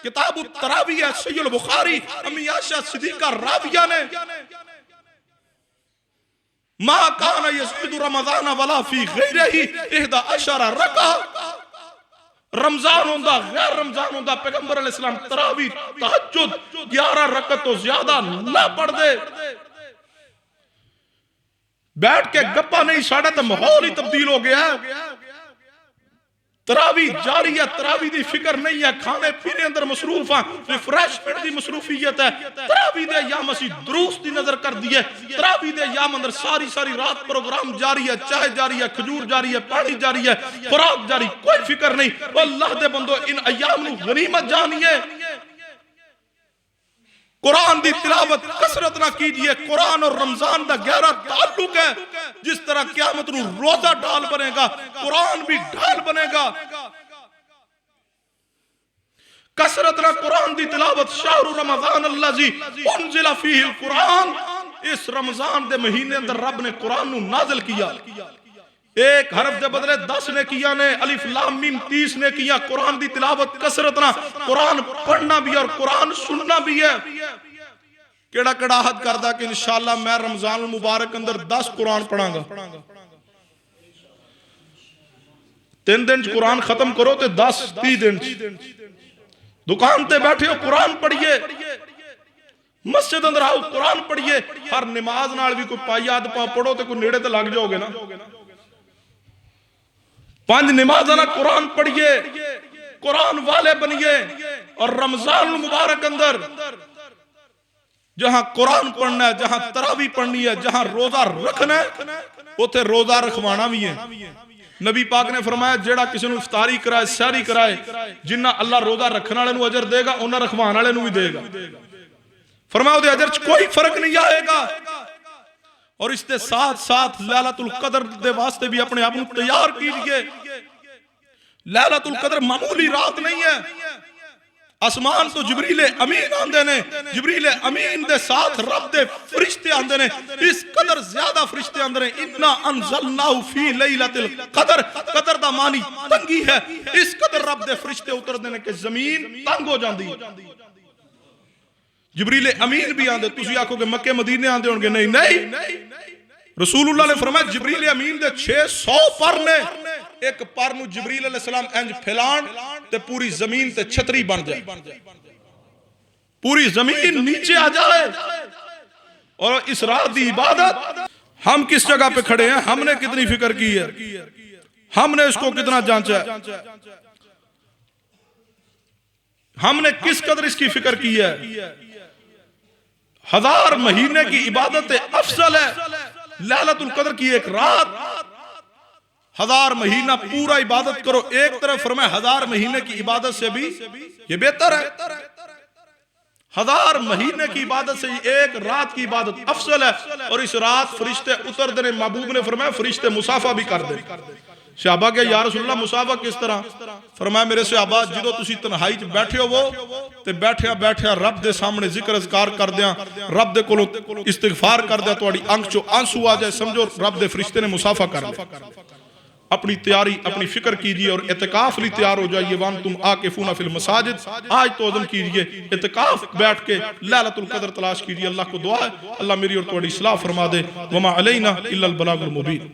کتاب التراویح ہے صحیح البخاری, امی عائشہ صدیقہ راویہ نے ما کان یزید رمضان ولا فی غیرہ 11 رکعہ. رمضان ہوندہ غیر رمضان ہوندہ پیغمبر علیہ السلام تراویح تہجد 11 رکعت تو زیادہ نہ پڑھ دے. بیٹھ کے گپا نہیں ساڑھا تو ماحول ہی تبدیل ہو گیا. تراویح جاری ہے, تراویح دی فکر نہیں ہے, کھانے پینے اندر مصروف ہیں, ریفریشمنٹ دی مصروفیت ہے. تراویح دے ایام اسی دروس دی نظر کر دیئے. تراویح دے ایام اندر ساری رات پروگرام جاری ہے, چائے جاری ہے, کھجور جاری ہے, پانی جاری ہے, خوراک جاری, کوئی فکر نہیں. اللہ دے بندو ان ایام نو غنیمت جانیے. قرآن دی تلاوت کثرت نہ کیجئے. قرآن اور رمضان دا گہرا تعلق ہے. جس طرح قیامت نو روزہ ڈھال بنے گا قرآن بھی ڈھال بنے گا. کثرت نہ قرآن دی تلاوت. شہر رمضان الذی انزل فیہ القرآن, اس رمضان دے مہینے اندر رب نے قرآن نو نازل کیا. ایک حرف دے بدلے 10 نے کیا نے, الف لام میم 30 نے کیا. قرآن دی تلاوت کثرت نہ, قرآن پڑھنا بھی اور قرآن سننا بھی ہے. کیڑا کیڑا عہد کردہ کہ انشاءاللہ میں رمضان المبارک اندر 10 قرآن پڑھاں گا. 3 دن قرآن ختم کرو تے 10 30 دن. دکان تے بیٹھے ہو قرآن پڑھئے, مسجد اندر آؤ قرآن پڑھئے. ہر نماز نال بھی کوئی پائی آدھ پاں پڑھو تے کوئی نیڑے تے لگ جاؤ گے نا. 5 نمازاں قرآن پڑھئے, قرآن والے بنیے. اور رمضان المبارک اندر جہاں قرآن پڑھنا ہے, جہاں تراویح پڑھنی ہے, جہاں روزہ رکھنا ہے, وہ تے روزہ رکھوانا بھی ہے. نبی پاک نے فرمایا جیڑا کسی نو افطاری کرائے سحری کرائے جنہ اللہ روزہ رکھنے والے نو اجر دے گا انہاں رکھوان والے نو بھی دے گا فرمایا او دے اجر چ کوئی فرق نہیں آئے گا اور اس کے ساتھ ساتھ لیلۃ القدر دے واسطے بھی اپنے آپ کو تیار کیجئے لیلۃ القدر معمولی رات نہیں ہے آسمان تو جبریل امین آندے نے جبریل امین دے ساتھ رب دے فرشتے آندے نے اس قدر زیادہ فرشتے آندے نے انا انزلناہ فی لیلۃ القدر قدر دا معنی تنگی ہے اس قدر رب دے فرشتے اتر دے نے کہ زمین تنگ ہو جاندی جبریل امین بھی آندے تسی آکھو کہ مکے مدینے آندے ہونگے نہیں رسول اللہ نے فرمایا جبریل امین دے 600 پر نے ایک پر نو جبریل علیہ السلام انج پھیلان تے پوری زمین تے چھتری بن جائے پوری زمین نیچے آ جائے اور اس رات دی عبادت ہم کس جگہ پہ کھڑے ہیں ہم نے کتنی فکر کی ہے ہم نے اس کو کتنا جانچا ہے ہم نے کس قدر اس کی فکر کی ہے 1000 مہینے کی عبادت افضل ہے لیلۃ القدر کی ایک رات 1000 مہینہ پورا عبادت کرو ایک طرف فرمائے 1000 مہینے کی عبادت سے بھی یہ بہتر ہے 1000 مہینے کی عبادت سے ایک رات کی عبادت افضل ہے اور اس رات فرشتے اتر دینے محبوب نے فرمایا فرشتے مصافحہ بھی کر دیں صحابہ کہ یا رسول اللہ مصافحہ کس طرح فرمایا میرے صحابہ جدو تسی تنہائی چ بیٹھے ہو وہ تے بیٹھیا رب دے سامنے ذکر اذکار کر دیاں رب دے کولوں استغفار کر دیا تواڈی آنکھ چوں آنسو آ جائے سمجھو رب دے فرشتے نے مصافحہ کر لیا اپنی تیاری اپنی فکر کیجئے اور اعتکاف لی تیار ہو جائیے وانتم عاکفون فی المساجد آج تو عزم کیجئے اعتکاف بیٹھ کے لیلۃ القدر تلاش کیجئے اللہ کو دعا ہے اللہ میری اور تواڈی اصلاح فرما دے وما علینا الا البلاغ المبین